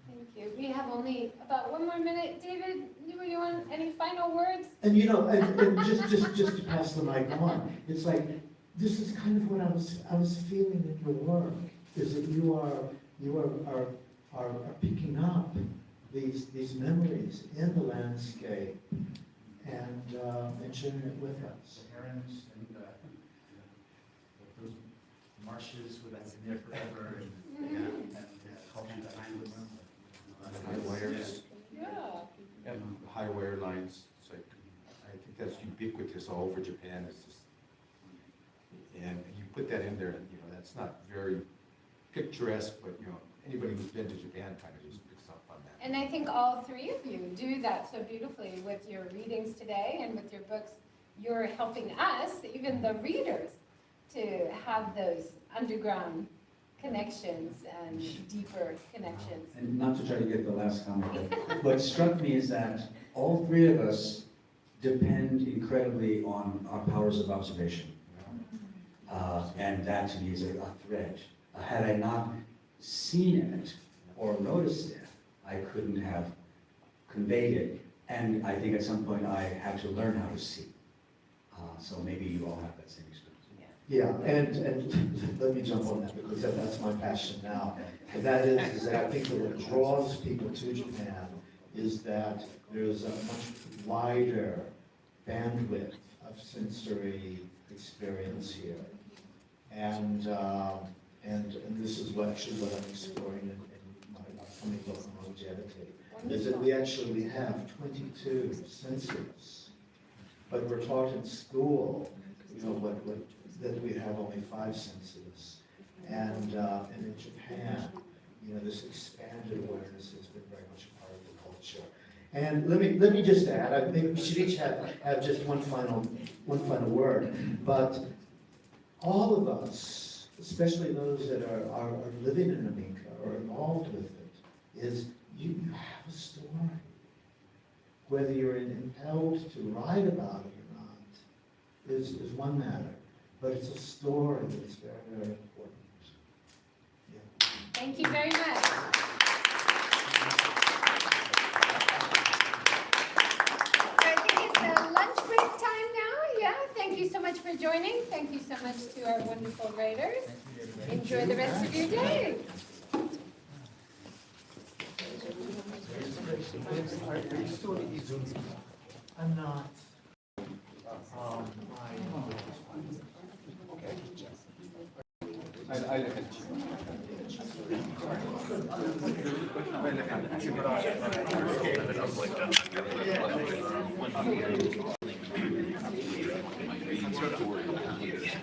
Thank you. We have only about 1 more minute. David, do you want any final words? And you know, and just to pass the mic on, it's like, this is kind of what I was feeling in your work, is that you are picking up these memories in the landscape and sharing it with us. The herons and those marshes where that's been there forever, and culture that I live in. High wires, Yeah. and high wire lines, it's like, I think that's ubiquitous all over Japan. It's just, and you put that in there, you know, that's not very picturesque, but, you know, anybody who's been to Japan kind of just picks up on that. And I think all three of you do that so beautifully with your readings today and with your books. You're helping us, even the readers, to have those underground connections and deeper connections. And not to try to get the last comment, but what struck me is that all three of us depend incredibly on our powers of observation. And that to me is a thread. Had I not seen it or noticed it, I couldn't have conveyed it. And I think at some point I had to learn how to see. So maybe you all have that same experience. Yeah, and let me jump on that because that's my passion now. And that is that I think that what draws people to Japan is that there's a much wider bandwidth of sensory experience here. And this is actually what I'm exploring in my upcoming book on longevity, is that we actually have 22 senses. But we're taught in school, you know, that we have only 5 senses. And in Japan, you know, this expanded awareness has been very much a part of the culture. And let me just add, I think we should each have just one final word. But all of us, especially those that are living in Minka or involved with it, is you have a story. Whether you're impelled to write about it or not is one matter, but it's a story that's very, very important. Yeah. Thank you very much. So I think it's a lunch break time now. Yeah, thank you so much for joining. Thank you so much to our wonderful writers. Enjoy the rest of your day. I'm not. I